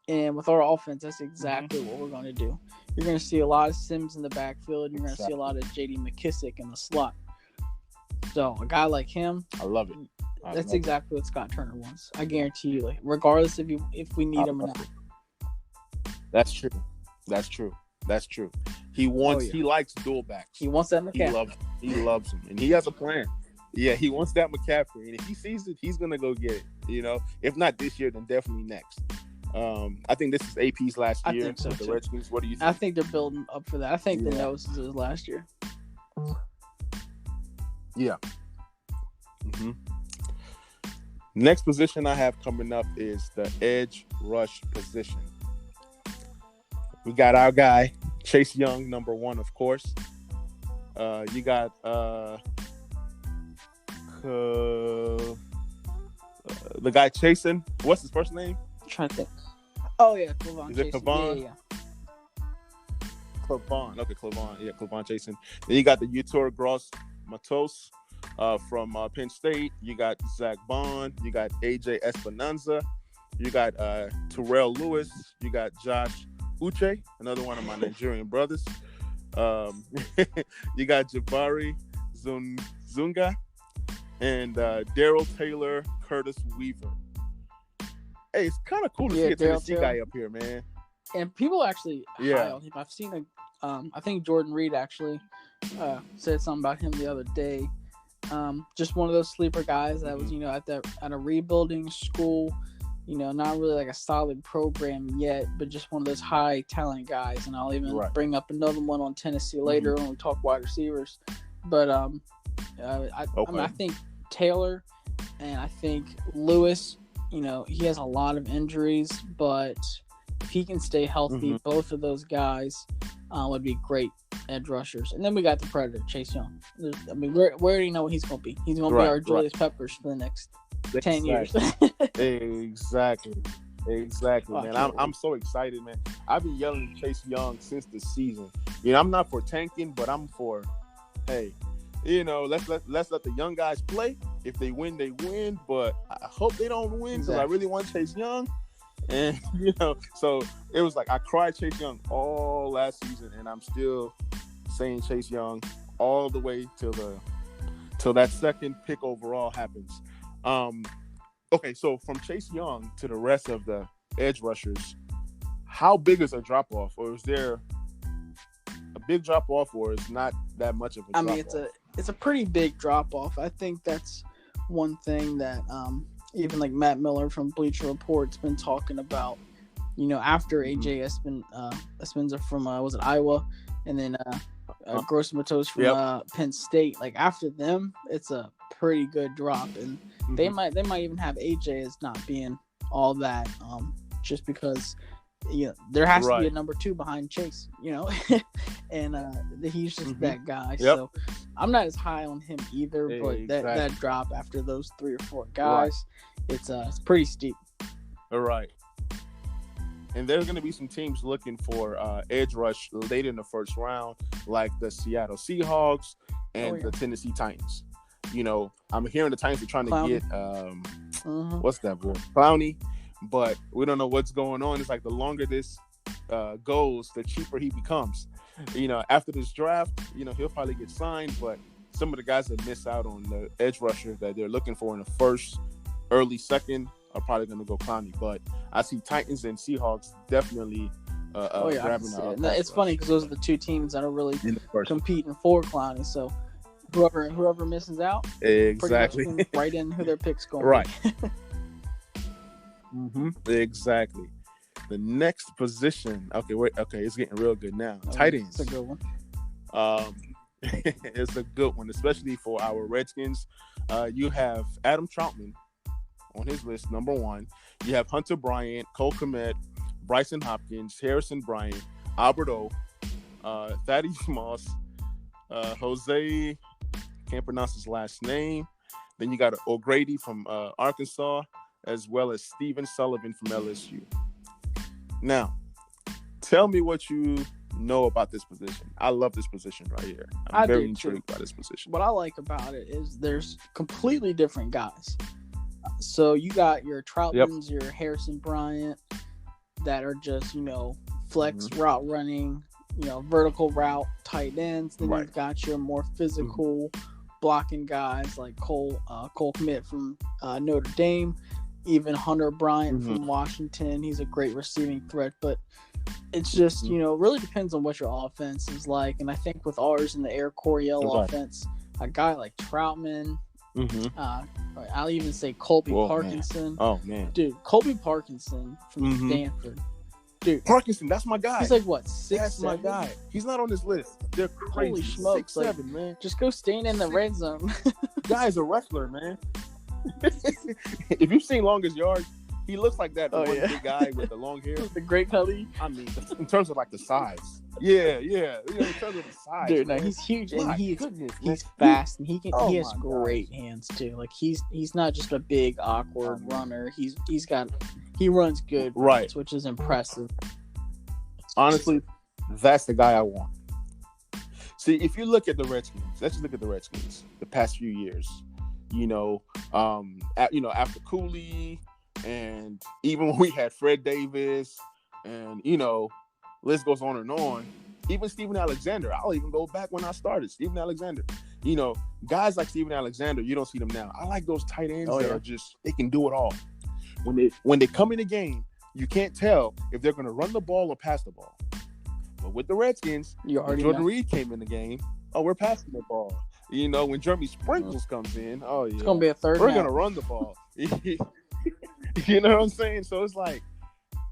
and with our offense, that's exactly what we're going to do. You're going to see a lot of Sims in the backfield. And you're going to see a lot of J.D. McKissick in the slot. So a guy like him, I love it. that's exactly what Scott Turner wants. I guarantee you, like, regardless if we need him or not. That's true. That's true. That's true. He wants. He likes dual backs. He wants that McCaffrey. He loves him, and he has a plan. Yeah, he wants that McCaffrey, and if he sees it, he's gonna go get it. You know, if not this year, then definitely next. I think this is AP's last year. I think so, with the too. Redskins. What do you think? I think they're building up for that. I think the Yeah. nose is his last year. Yeah. Next position I have coming up is the edge rush position. We got our guy Chase Young, number 1, of course. You got the guy chasing. What's his first name? I'm trying to think. Oh yeah, Clavon Is it Chasen. Clavon? Yeah. Clavon. Okay, Clavon. Yeah, Clavon Chasen. Then you got the Utor Gross Matos from Penn State. You got Zach Bond. You got AJ Esperanza. You got Terrell Lewis. You got Josh Uche, another one of my Nigerian brothers. You got Jabari Zunga and Daryl Taylor, Curtis Weaver. Hey, it's kind of cool to see a Tennessee guy up here, man. And people actually Yeah. high on him. I've seen I think Jordan Reed actually said something about him the other day. Just one of those sleeper guys that was, at a rebuilding school, not really like a solid program yet, but just one of those high talent guys. And I'll even bring up another one on Tennessee later when we talk wide receivers. But I think Taylor and I think Lewis, he has a lot of injuries, but if he can stay healthy, both of those guys would be great edge rushers. And then we got the Predator, Chase Young. We already know what he's going to be. He's going to be our Julius Peppers for the next 10 years. Exactly, man. I'm so excited, man. I've been yelling Chase Young since the season. I'm not for tanking, but I'm for, hey, let's let the young guys play. If they win, they win. But I hope they don't win because I really want Chase Young. And so it was like I cried Chase Young all last season, and I'm still saying Chase Young all the way till that second pick overall happens. Okay, so from Chase Young to the rest of the edge rushers, how big is a drop off, or is there a big drop off, or is not that much of a drop off? It's a pretty big drop off. I think that's one thing that even like Matt Miller from Bleacher Report's been talking about. After AJ Espinoza from was it Iowa, and then Gross Matos from Penn State. Like after them, it's a pretty good drop, and they might even have AJ as not being all that, just because there has to be a number 2 behind Chase, and he's just that guy. So I'm not as high on him either, but that drop after those 3 or 4 guys, it's pretty steep. All right. And there's going to be some teams looking for edge rush late in the first round, like the Seattle Seahawks and the Tennessee Titans. I'm hearing the Titans are trying to get what's that boy? Clowney, but we don't know what's going on. It's like the longer this goes, the cheaper he becomes. After this draft, he'll probably get signed, but some of the guys that miss out on the edge rusher that they're looking for in the first, early second are probably going to go Clowney. But I see Titans and Seahawks definitely grabbing it's funny because those are the 2 teams that are really competing for Clowney. So whoever misses out, exactly, pretty much can write in who their pick's going. Right. Exactly. The next position. Okay, wait. Okay, it's getting real good now. Tight ends. It's a good one. It's a good one, especially for our Redskins. You have Adam Troutman on his list, number 1. You have Hunter Bryant, Cole Kmet, Bryson Hopkins, Harrison Bryant, Albert O, Thaddeus Moss, Jose, can't pronounce his last name. Then you got O'Grady from Arkansas, as well as Stephen Sullivan from LSU. Now, tell me what you know about this position. I love this position right here. I'm very intrigued by this position. What I like about it is there's completely different guys. So you got your Troutmans, your Harrison Bryant, that are just, flex route running, vertical route tight ends. Then you've got your more physical blocking guys like Cole Kmet from Notre Dame, even Hunter Bryant from Washington. He's a great receiving threat, but it's just, really depends on what your offense is like. And I think with ours in the Air Coryell offense, a guy like Troutman, I'll even say Colby Parkinson. Man. Oh, man. Dude, Colby Parkinson from Stanford. Dude, Parkinson, that's my guy. He's like, what, 6'7"? That's my guy. He's not on this list. They're crazy. Holy smokes. 6'7", man. Just go stand in the red zone. Guy's a wrestler, man. If you've seen Longest Yard, he looks like that big guy with the long hair. The great Cuddy. I mean, in terms of like the size. Yeah. In terms of the size. Dude, no, he's huge and he's fast and he has great hands too. Like he's not just a big awkward runner. He runs good, runs, which is impressive. Honestly, that's the guy I want. See, if you look at the Redskins, let's just look at the Redskins the past few years. After Cooley, and even when we had Fred Davis, and list goes on and on. Even Steven Alexander, I'll even go back when I started. Steven Alexander, guys like Steven Alexander, you don't see them now. I like those tight ends that are just, they can do it all. When they come in the game, you can't tell if they're going to run the ball or pass the ball. But with the Redskins, Jordan Reed came in the game. Oh, we're passing the ball. When Jeremy Sprinkles comes in, it's going to be a third. We're going to run the ball. You know what I'm saying? So it's like,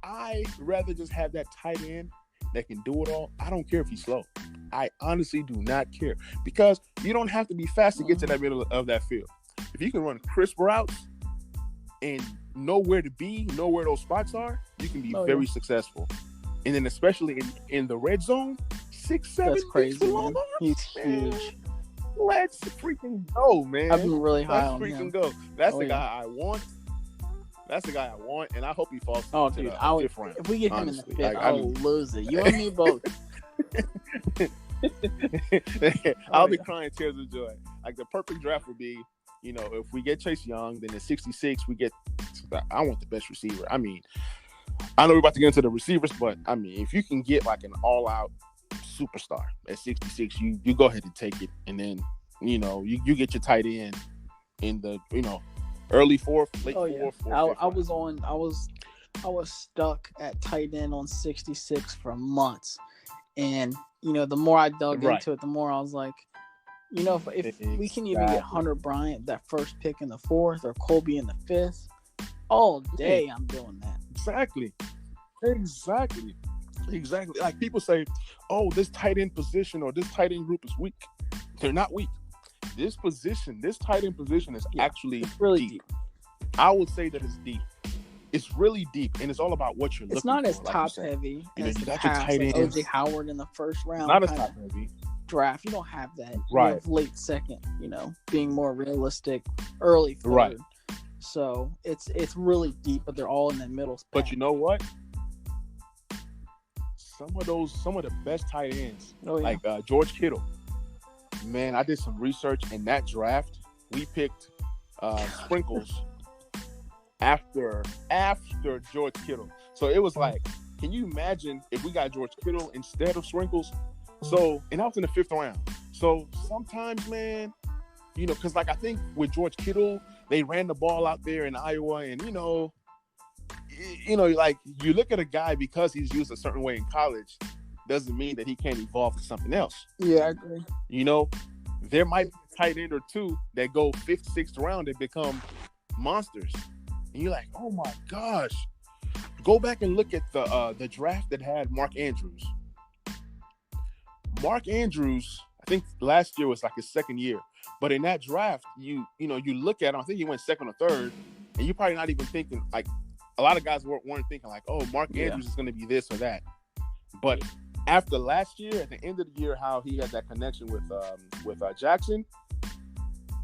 I rather just have that tight end that can do it all. I don't care if he's slow. I honestly do not care, because you don't have to be fast to get to that middle of that field. If you can run crisp routes and know where to be, know where those spots are, you can be very successful. And then especially in the red zone, 6'7", that's crazy, man. He's huge. Let's freaking go, man. I've been really high on him. Let's freaking go. That's the guy I want. That's the guy I want, and I hope he falls to the fifth round. If we get him in the fifth, I'll lose it. You and me both. I'll be crying tears of joy. Like, the perfect draft would be, if we get Chase Young, then at 66, I want the best receiver. I mean, I know we're about to get into the receivers, but I mean, if you can get like an all-out superstar at 66, you go ahead and take it, and then you get your tight end in the early fourth, late fourth. I was stuck at tight end on 66 for months, and the more I dug into it, the more I was like, if we can even get Hunter Bryant that first pick in the fourth, or Colby in the fifth, all day I'm doing that. Exactly. Like, people say, oh, this tight end position or this tight end group is weak. They're not weak. This tight end position is actually really deep. I would say that it's deep. It's really deep, and it's all about what you're looking for. It's not as top heavy as the past, like OJ Howard in the first round. Not as top heavy draft. You don't have that. Right. You have late second, being more realistic, early third. Right. So it's really deep, but they're all in the middle span. But you know what? Some of the best tight ends, like George Kittle. Man, I did some research in that draft. We picked Sprinkles after George Kittle. So it was like, can you imagine if we got George Kittle instead of Sprinkles? So, and I was in the fifth round. So sometimes, man, because like I think with George Kittle, they ran the ball out there in Iowa, and like, you look at a guy because he's used a certain way in college, doesn't mean that he can't evolve to something else. Yeah, I agree. There might be a tight end or two that go fifth, sixth round and become monsters. And you're like, oh my gosh. Go back and look at the draft that had Mark Andrews. Mark Andrews, I think last year was like his second year. But in that draft, you look at him, I think he went second or third, and you're probably not even thinking, like, a lot of guys weren't thinking like, oh, Mark Andrews is going to be this or that. But after last year, at the end of the year, how he had that connection with Jackson.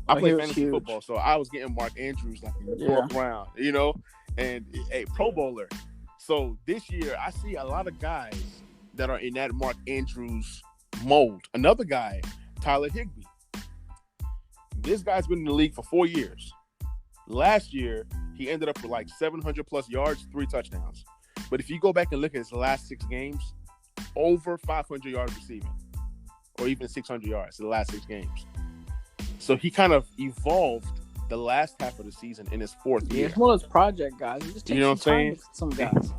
I play fantasy football, so I was getting Mark Andrews like in the 4th round, you know, and a Pro Bowler. So this year, I see a lot of guys that are in that Mark Andrews mold. Another guy, Tyler Higbee. This guy's been in the league for 4 years. Last year, he ended up with like 700 plus yards, 3 touchdowns. But if you go back and look at his last 6 games, over 500 yards receiving, or even 600 yards in the last 6 games. So he kind of evolved the last half of the season in his 4th year. It's one of those project guys. It just takes some time with some guys.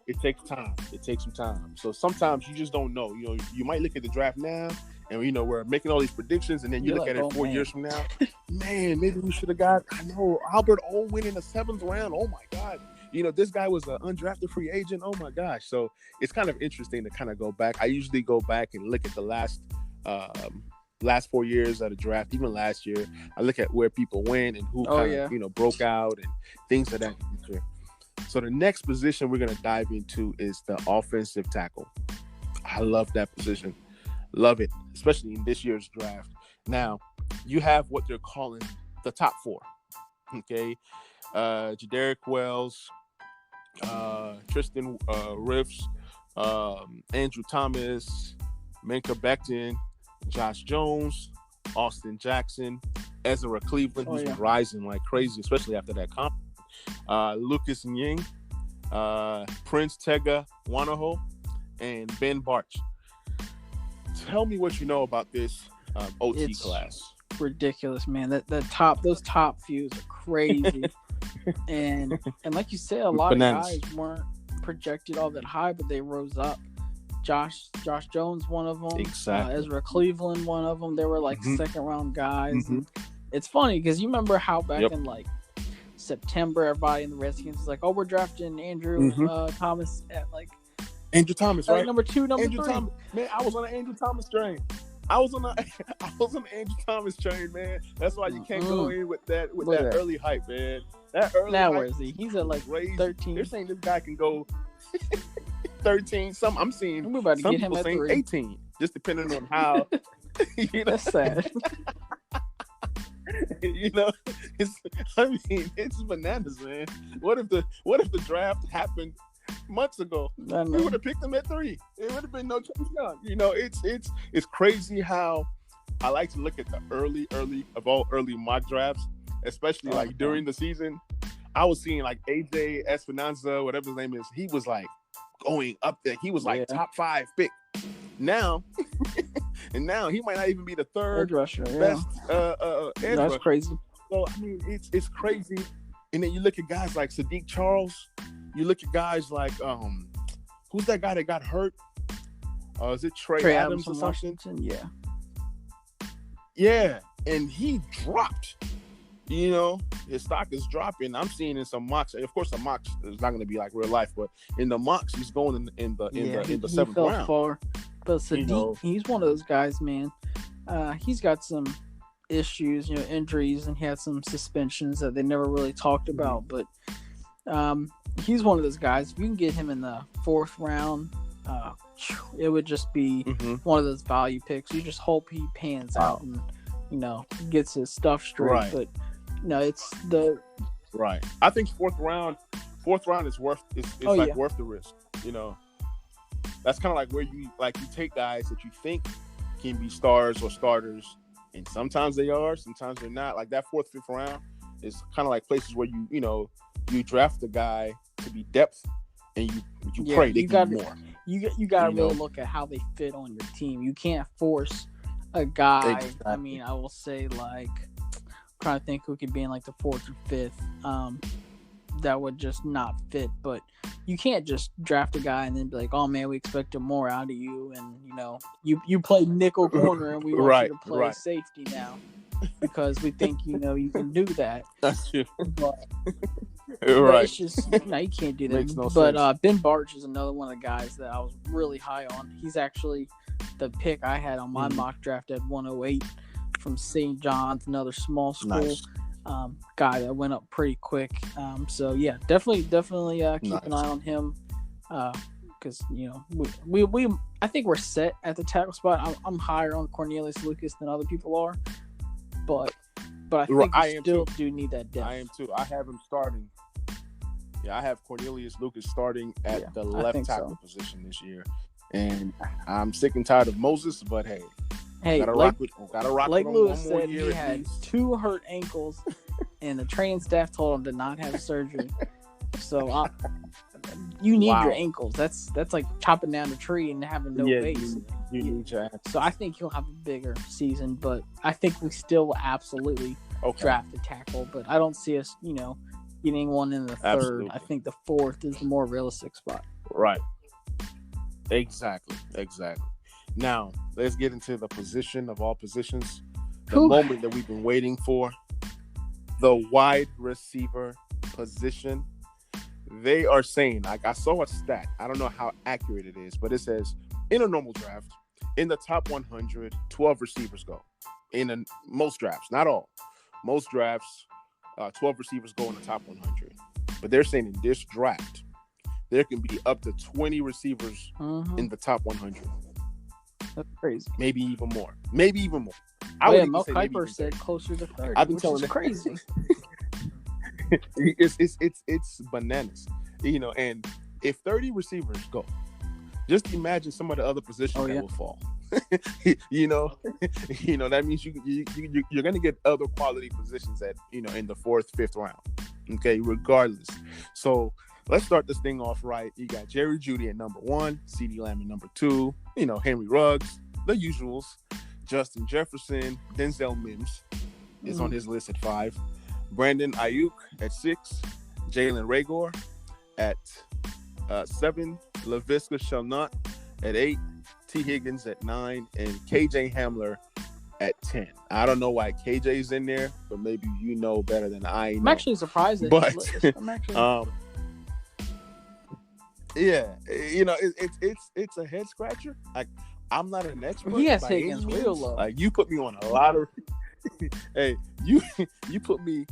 It takes time. It takes some time. So sometimes you just don't know. You know, you might look at the draft now, and you know we're making all these predictions, and then you look at it 4 years from now. Man, maybe we should have got. I know Albert O went in the 7th round. Oh my God. You know, this guy was an undrafted free agent. Oh my gosh. So it's kind of interesting to kind of go back. I usually go back and look at the last 4 years of the draft, even last year. I look at where people went and who you know, broke out and things of that nature. So the next position we're going to dive into is the offensive tackle. I love that position. Love it, especially in this year's draft. Now, you have what they're calling the top 4. Okay. Jadarick Wells, Tristan Riffs, Andrew Thomas, Minka Becton, Josh Jones, Austin Jackson, Ezra Cleveland, who's rising like crazy, especially after that comp. Lucas Nying, Prince Tega Wanaho, and Ben Barch. Tell me what you know about this OT class. Ridiculous, man. Those top fews are crazy. and like you said, a lot of guys weren't projected all that high, but they rose up. Josh Jones, one of them. Exactly. Ezra Cleveland, one of them. They were like 2nd round guys. And it's funny because you remember how back in like September, everybody in the Redskins was like, "Oh, we're drafting Andrew Thomas at like Andrew Thomas, right? Number 2, number Andrew 3." Thomas. Man, I was on an Andrew Thomas train. I was on the Andrew Thomas train, man. That's why you can't go in with that early hype, man. That early now hype, where is he? He's at like 13. They're saying this guy can go 13. I'm seeing we're about to some get him people at saying 3. 18, just depending on how. You know? That's sad. You know, it's bananas, man. What if the draft happened months ago? We would have picked him at 3. It would have been no Chase Young. You know, it's crazy how I like to look at the early mock drafts, especially during the season. I was seeing like AJ Esperanza, whatever his name is. He was like going up there. He was like top 5 pick. Now, and now he might not even be the 3rd rusher, best edge That's rusher. crazy. So I mean, it's crazy. And then you look at guys like Sadiq Charles. You look at guys like who's that guy that got hurt? Is it Trey Adams or something? Yeah. Yeah, and he dropped. You know, his stock is dropping. I'm seeing in some mocks. Of course, the mocks is not going to be like real life, but in the mocks, he's going in the 7th round. Far. But Sadiq, he's one of those guys, man. He's got some issues, you know, injuries, and he had some suspensions that they never really talked about. But he's one of those guys. If you can get him in the 4th round, it would just be one of those value picks. You just hope he pans out and, you know, gets his stuff straight. Right. But no, it's the right. I think 4th round is worth worth the risk. You know, that's kind of like where you take guys that you think can be stars or starters, and sometimes they are, sometimes they're not. Like that 4th, 5th round is kind of like places where you draft a guy to be depth, and you pray they can be more. You got to really look at how they fit on your team. You can't force a guy. Exactly. I mean, I will say like. Trying to think who could be in like the 4th or 5th that would just not fit, but you can't just draft a guy and then be like, oh man, we expected more out of you, and you know you play nickel corner and we want you to play safety now because we think you can do that. That's true. But right. It's just you can't do that. Makes no but sense. Ben Barch is another one of the guys that I was really high on. He's actually the pick I had on my mock draft at 108 from St. John's, another small school. Nice. Guy that went up pretty quick. So yeah, definitely keep an eye on him. because we I think we're set at the tackle spot. I'm higher on Cornelius Lucas than other people are, but I think we still do need that depth. I am too. I have him starting. Yeah, I have Cornelius Lucas starting at the left tackle position this year, and I'm sick and tired of Moses. But hey, gotta rock with like him Lewis one more said, year. He had 2 hurt ankles, and the training staff told him to not have surgery. So you need your ankles. That's like chopping down a tree and having no base. You need your ankles. So I think he'll have a bigger season, but I think we still will absolutely draft a tackle. But I don't see us, getting one in the third. Absolutely. I think the fourth is the more realistic spot. Right. Exactly. Now, let's get into the position of all positions. The moment that we've been waiting for. The wide receiver position. They are saying, like, I saw a stat. I don't know how accurate it is, but it says in a normal draft, in the top 100, 12 receivers go. Most drafts, not all. Most drafts, 12 receivers go in the top 100. But they're saying in this draft, there can be up to 20 receivers in the top 100. That's crazy. Maybe even more. Mel Kiper said closer to 30. I've been telling you, crazy. it's bananas, and if 30 receivers go, just imagine some of the other positions that will fall. That means you're going to get other quality positions at in the 4th, 5th round. Okay, regardless. So let's start this thing off right. You got Jerry Jeudy at number 1, CeeDee Lamb at number 2, Henry Ruggs, the usuals, Justin Jefferson, Denzel Mims is on his list at 5. Brandon Ayuk at 6, Jalen Reagor at 7, Laviska Shenault at 8, T. Higgins at 9, and KJ Hamler at 10. I don't know why KJ's in there, but maybe you know better than I know. I'm actually surprised. But it's a head scratcher. Like, I'm not an expert. He has Higgins real low. Like, you put me on a lot of. Hey, you put me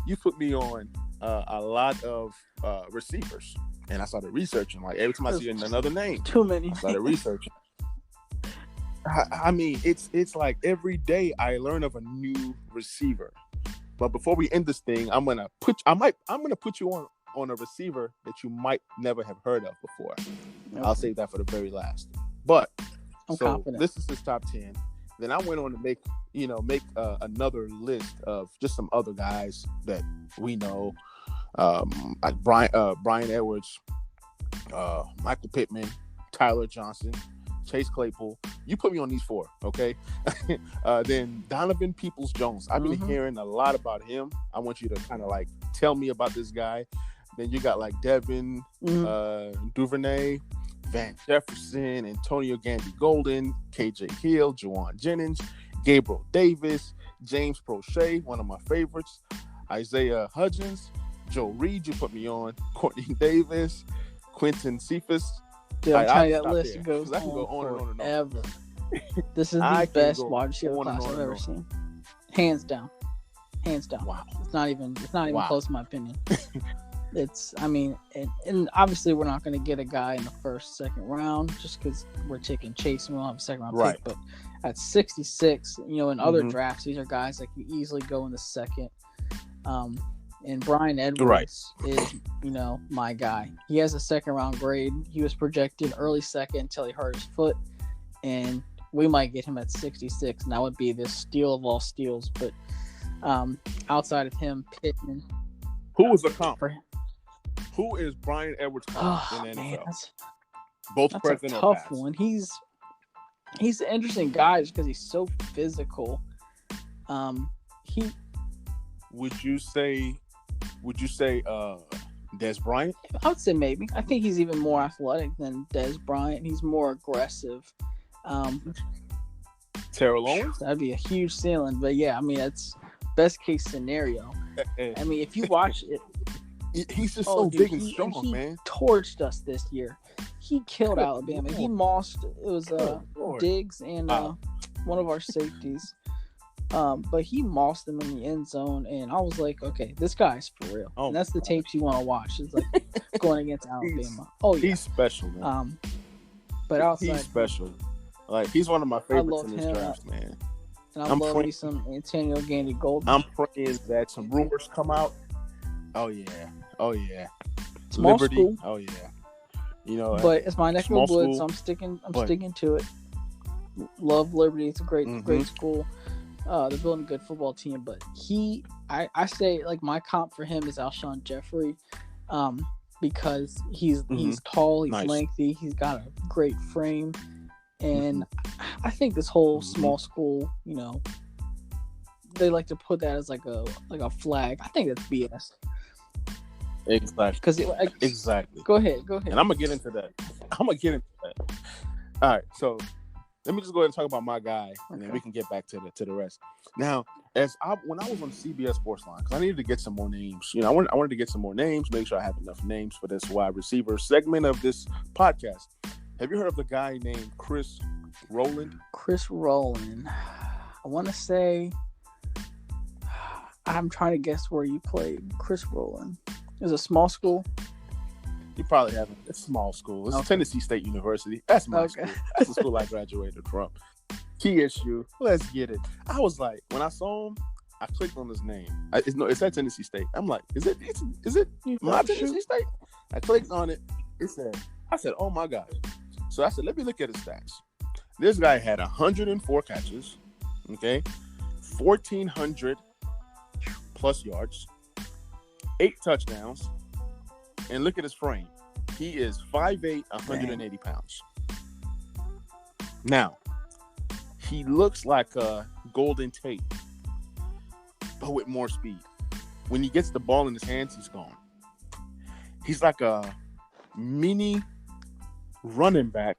on a lot of receivers, and I started researching. Like, every time I see another name, too many. I started researching. I mean, it's like every day I learn of a new receiver. But before we end this thing, I'm gonna put you on a receiver that you might never have heard of before. Okay. I'll save that for the very last. But I'm confident. This is his top 10. Then I went on to make another list of just some other guys that we know, like Brian Edwards, Michael Pittman, Tyler Johnson, Chase Claypool. You put me on these 4, okay? Then Donovan Peoples-Jones. I've been hearing a lot about him. I want you to kind of like tell me about this guy. Then you got like Devin Duvernay, Van Jefferson, Antonio Gandy-Golden, KJ Hill, Juwan Jennings, Gabriel Davis, James Prochet, one of my favorites, Isaiah Hudgens, Joe Reed, you put me on, Courtney Davis, Quentin Cephas. Dude, I'm telling you, that list goes on and on forever. This is the best wide receiver class I've ever seen. Hands down. Wow. It's not even close in my opinion. And obviously we're not going to get a guy in the 1st, 2nd round just because we're taking Chase and we'll have a 2nd round pick. But at 66, in other drafts, these are guys that can easily go in the 2nd. And Brian Edwards is, my guy. He has a 2nd round grade. He was projected early 2nd until he hurt his foot. And we might get him at 66. And that would be the steal of all steals. But outside of him, Pittman. Who was the comp? Who is Brian Edwards in the NFL? Man, Both that's present a or tough past? one. He's an interesting guy just because he's so physical. Would you say Dez Bryant? I would say maybe. I think he's even more athletic than Dez Bryant. He's more aggressive. Terrell Owens? That'd be a huge ceiling. But yeah, I mean, that's best case scenario. I mean, if you watch it, he's just so big and strong, he man. Torched us this year. He killed Alabama. He mossed. It was Diggs and one of our safeties. But he mossed them in the end zone, and I was like, okay, this guy's for real. And that's the tapes you want to watch. It's like going against Alabama. He's special, man. But outside, he's special. Like, he's one of my favorites love in this him. draft, man. And I love me some Antonio Gandy Golden. I'm praying that some rumors come out. Oh yeah. Small Liberty. school. Oh yeah. You know, but it's my neck of the woods, school, so I'm sticking to it. Love Liberty. It's a great school. They're building a good football team, but I say, like, my comp for him is Alshon Jeffrey, because he's tall, he's lengthy, he's got a great frame, and I think this whole small school, you know, they like to put that as like a flag. I think that's BS. Exactly. Exactly. Go ahead. And I'm gonna get into that. All right, so let me just go ahead and talk about my guy, and then we can get back to the rest. Now, when I was on CBS Sports Line, because I needed to get some more names. You know, I wanted to get some more names, make sure I have enough names for this wide receiver segment of this podcast. Have you heard of the guy named Chris Rowland? Chris Rowland. I want to say, I'm trying to guess where you played. Chris Rowland. Is it a small school? You probably haven't. It's a small school. It's Tennessee State University. That's my school. That's the school I graduated from. TSU. Let's get it. I was like, when I saw him, I clicked on his name. It's at Tennessee State. I'm like, is it my Tennessee State? I clicked on it. I said, oh my God. So I said, let me look at his stats. This guy had 104 catches, 1,400 plus yards, 8 touchdowns, and look at his frame. He is 5'8", 180 pounds. Now, he looks like a Golden Tate, but with more speed. When he gets the ball in his hands, he's gone. He's like a mini running back.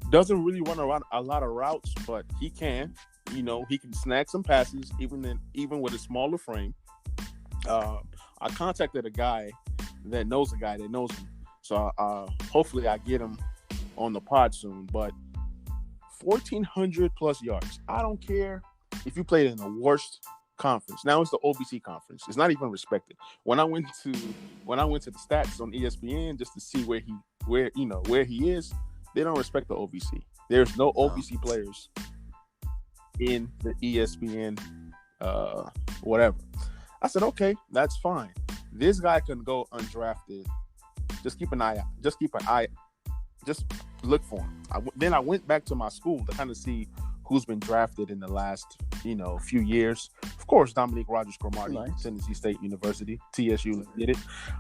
Doesn't really run around a lot of routes, but he can. You know, he can snag some passes, even with a smaller frame. I contacted a guy that knows a guy that knows him. So hopefully I get him on the pod soon. But 1,400 plus yards. I don't care if you played in the worst conference. Now it's the OVC conference. It's not even respected. When I went to the stats on ESPN just to see where he is, they don't respect the OVC. There's no OVC players in the ESPN whatever. I said, okay, that's fine. This guy can go undrafted. Just keep an eye out. Just look for him. Then I went back to my school to kind of see who's been drafted in the last, few years. Of course, Dominique Rodgers-Cromartie, nice. Tennessee State University, TSU did it.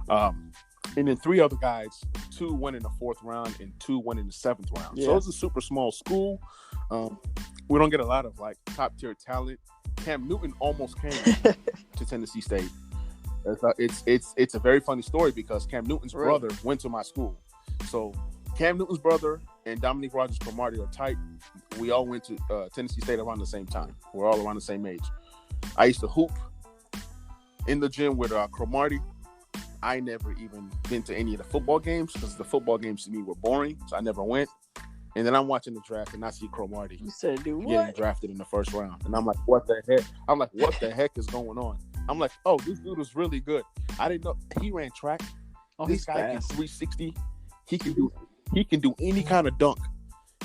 And then 3 other guys, 2 went in the 4th round and 2 went in the 7th round. Yeah. So it's a super small school. We don't get a lot of top tier talent. Cam Newton almost came to Tennessee State. It's a very funny story because Cam Newton's brother went to my school. So Cam Newton's brother and Dominique Rodgers-Cromartie are tight. We all went to Tennessee State around the same time. We're all around the same age. I used to hoop in the gym with Cromartie. I never even been to any of the football games because the football games to me were boring, so I never went. And then I'm watching the draft and I see Cromartie getting drafted in the 1st round. And I'm like, what the heck? What the heck is going on? I'm like, oh, this dude was really good. I didn't know he ran track. Oh, this guy can 360. He can do any kind of dunk.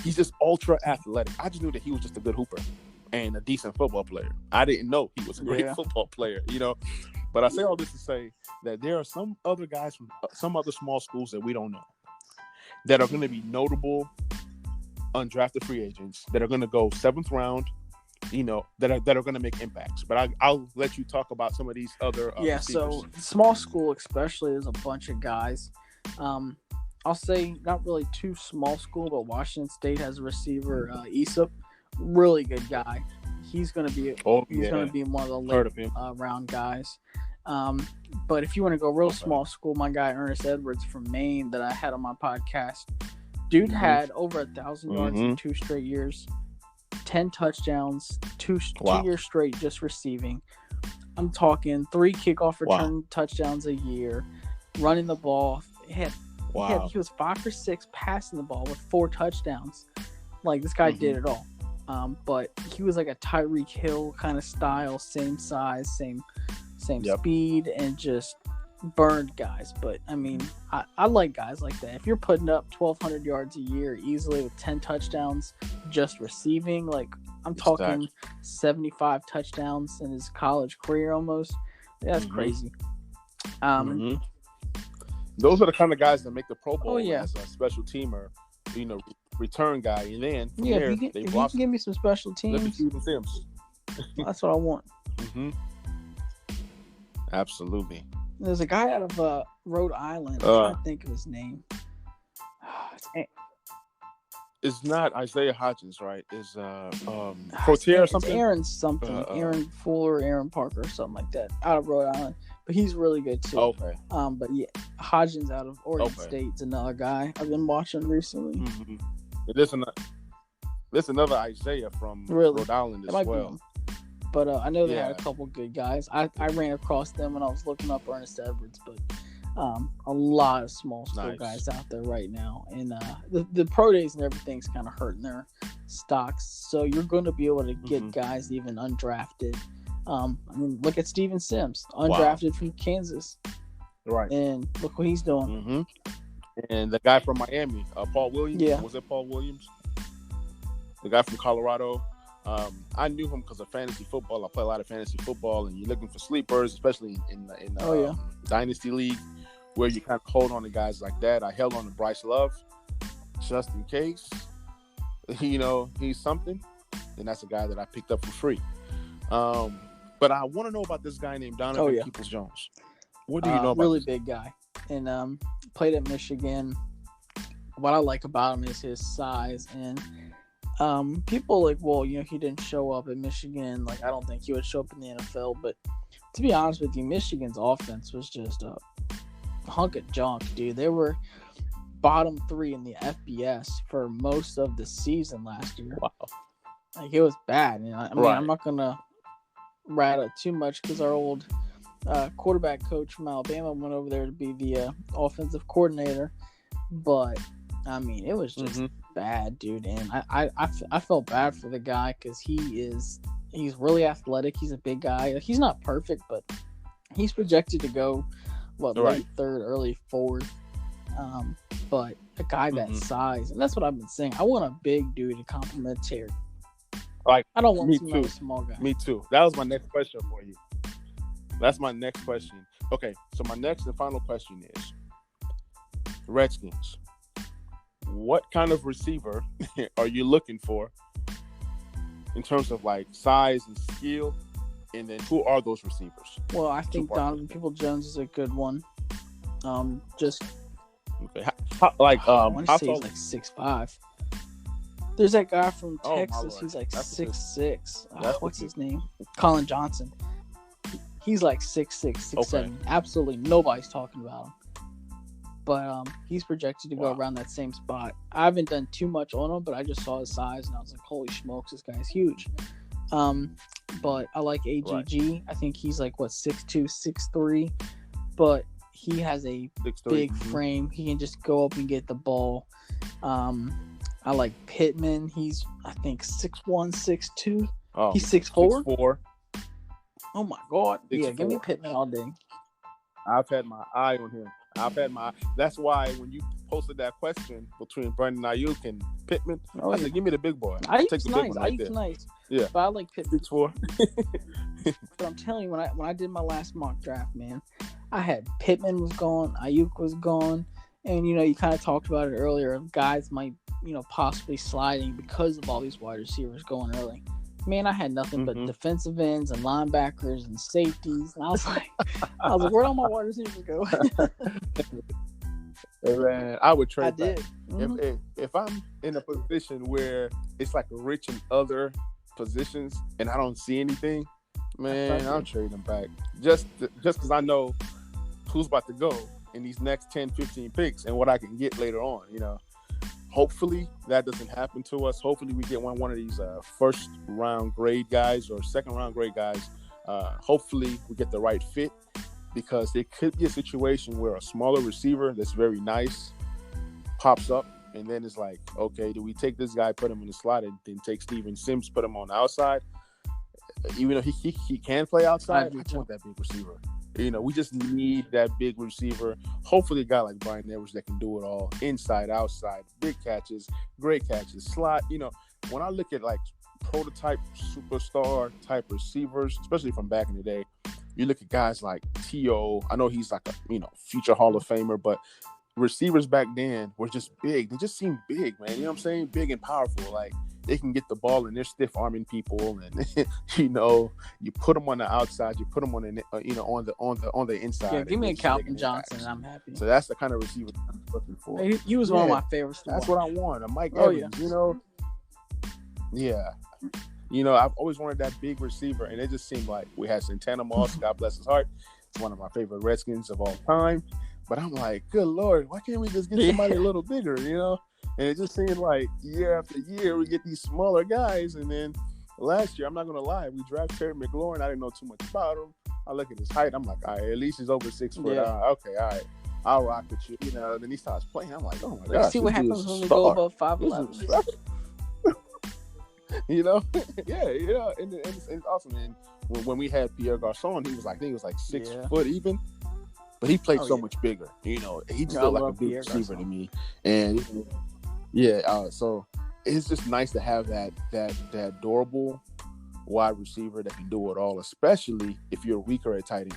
He's just ultra athletic. I just knew that he was just a good hooper and a decent football player. I didn't know he was a great football player, But I say all this to say that there are some other guys from some other small schools that we don't know that are going to be notable undrafted free agents that are going to go 7th round, that are going to make impacts. But I'll let you talk about some of these other receivers. So small school especially, there's a bunch of guys. I'll say not really too small school, but Washington State has a receiver, Esup, really good guy. He's going to be going to be one of the late round guys. But if you want to go real small school, my guy Ernest Edwards from Maine that I had on my podcast, dude had over 1,000 yards in 2 straight years, 10 touchdowns, 2 years straight just receiving. I'm talking 3 kickoff return touchdowns a year, running the ball. He was 5 for 6 passing the ball with 4 touchdowns. Like, this guy did it all. But he was like a Tyreek Hill kind of style, same size, same speed, and just burned guys, but I mean, I like guys like that. If you're putting up 1,200 yards a year easily with 10 touchdowns just receiving, like I'm talking 75 touchdowns in his college career almost. That's crazy. Those are the kind of guys that make the Pro Bowl yeah. as a special teamer, return guy, and then from Yeah, there, if you can give me some special teams, that's what I want. Absolutely. There's a guy out of Rhode Island. I'm trying to think of his name. It's not Isaiah Hodgins, right? It's Protier or something? It's Aaron something. Aaron Fuller, Aaron Parker, or something like that, out of Rhode Island. But he's really good too. Okay. But yeah, Hodgins out of Oregon State's another guy I've been watching recently. There's another Isaiah from Rhode Island as well. But I know they had a couple good guys. I ran across them when I was looking up Ernest Edwards, but a lot of small school guys out there right now. And the pro days and everything's kind of hurting their stocks. So you're going to be able to get guys even undrafted. I mean, look at Steven Sims, undrafted from Kansas. Right. And look what he's doing. And the guy from Miami, Paul Williams. Yeah. Was it Paul Williams? The guy from Colorado. I knew him because of fantasy football. I play a lot of fantasy football, and you're looking for sleepers, especially in Dynasty League, where you kind of hold on to guys like that. I held on to Bryce Love just in case, he's something. And that's a guy that I picked up for free. But I want to know about this guy named Donovan Peoples-Jones. What do you know about really big guy, and played at Michigan. What I like about him is his size, and people like, well, he didn't show up at Michigan. Like, I don't think he would show up in the NFL. But to be honest with you, Michigan's offense was just a hunk of junk, dude. They were bottom 3 in the FBS for most of the season last year. Wow. Like, it was bad. I mean, I'm not gonna rat it too much because our old quarterback coach from Alabama went over there to be the offensive coordinator, but I mean, it was just bad, dude. And I felt bad for the guy because he's really athletic. He's a big guy. Like, he's not perfect, but he's projected to go late third, early fourth. But a guy that size, and that's what I've been saying. I want a big dude to complement Terry. Like, I don't want some small guy. Me too. That was my next question for you. That's my next question. Okay, so my next and final question is, Redskins, what kind of receiver are you looking for in terms of like size and skill? And then who are those receivers? Well, I think Donovan Peoples-Jones is a good one. Just okay. I want to say he's like 6'5". There's that guy from Texas. He's like 6'6". What's his name? Colin Johnson. He's like 6'6", 6'7". Absolutely nobody's talking about him. But he's projected to go around that same spot. I haven't done too much on him, but I just saw his size and I was like, holy smokes, this guy's huge. But I like AGG. Right. I think he's like 6'2", 6'3", but he has a 6'3", big frame. He can just go up and get the ball. I like Pittman. He's, I think, 6'1", 6'2". Oh, he's 6'4". 6'4". Oh my God! 6'4". Yeah, give me Pittman all day. I've had my eye on him. That's why when you posted that question between Brandon Ayuk and Pittman, I said, give me the big boy. Ayuk's nice. Ayuk's nice. Yeah, but I like Pittman. 6'4". But I'm telling you, when I did my last mock draft, man, I had Pittman was gone, Ayuk was gone, and you kind of talked about it earlier. Guys might possibly sliding because of all these wide receivers going early. Man, I had nothing but defensive ends and linebackers and safeties, and I was like, where'd all my wide receivers go? Hey, man, I would trade. I did. If I'm in a position where it's like rich in other positions and I don't see anything, man, I'll trade them back. Just because I know who's about to go in these next 10, 15 picks and what I can get later on, Hopefully that doesn't happen to us. Hopefully we get one of these first round grade guys or second round grade guys. Hopefully we get the right fit, because there could be a situation where a smaller receiver that's very nice pops up, and then it's like, okay, do we take this guy, put him in the slot, and then take Steven Sims, put him on the outside? Even though he can play outside, I want that big receiver. We just need that big receiver. Hopefully, a guy like Brian Edwards that can do it all, inside, outside, big catches, great catches, slot. When I look at like prototype superstar type receivers, especially from back in the day, you look at guys like T.O. I know he's like a future Hall of Famer, but receivers back then were just big. They just seemed big, man. You know what I'm saying? Big and powerful. Like they can get the ball and they're stiff arming people, and you put them on the outside, you put them on the on the inside. Yeah, give me a Calvin Johnson, and I'm happy. So that's the kind of receiver I'm looking for. He was one of my favorites. That's what I want. A Mike Evans, Yeah. I've always wanted that big receiver, and it just seemed like we had Santana Moss, God bless his heart. It's one of my favorite Redskins of all time. But I'm like, good Lord, why can't we just get somebody a little bigger, And it just seemed like year after year we get these smaller guys. And then last year, I'm not going to lie, we drafted Terry McLaurin. I didn't know too much about him. I look at his height. I'm like, all right, at least he's over 6 foot. Okay, all right. I'll rock with you. Then he starts playing. I'm like, oh my gosh. See what happens when we go above 5'11". Yeah, and it's awesome. And when we had Pierre Garçon, he was like 6 foot even, but he played so much bigger. He just looked like a big Pierre receiver Garçon to me. And so it's just nice to have that durable wide receiver that can do it all, especially if you're weaker at tight end.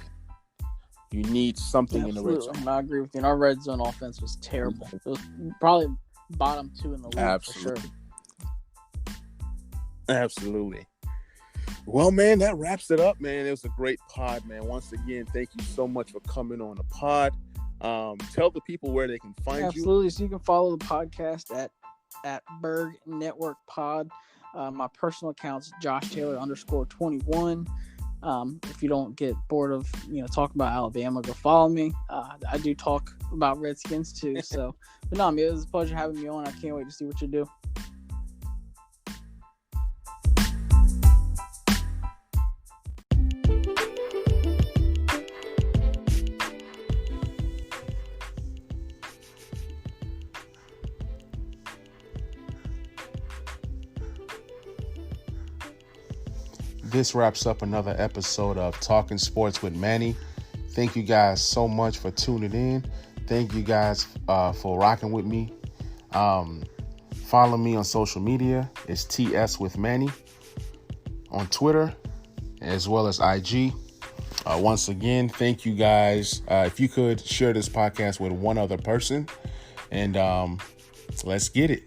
You need something in the red zone. I agree with you. And our red zone offense was terrible. It was probably bottom 2 in the league for sure. Absolutely. Well, man, that wraps it up, man. It was a great pod, man. Once again, thank you so much for coming on the pod. Tell the people where they can find you. Absolutely. So you can follow the podcast at Berg Network Pod. My personal account's Josh Taylor _21. If you don't get bored of talking about Alabama, go follow me. I do talk about Redskins too. So, but no, it was a pleasure having me on. I can't wait to see what you do. This wraps up another episode of Talking Sports with Manny. Thank you guys so much for tuning in. Thank you guys for rocking with me. Follow me on social media. It's TS with Manny on Twitter as well as IG. Once again, thank you guys. If you could share this podcast with one other person, and let's get it.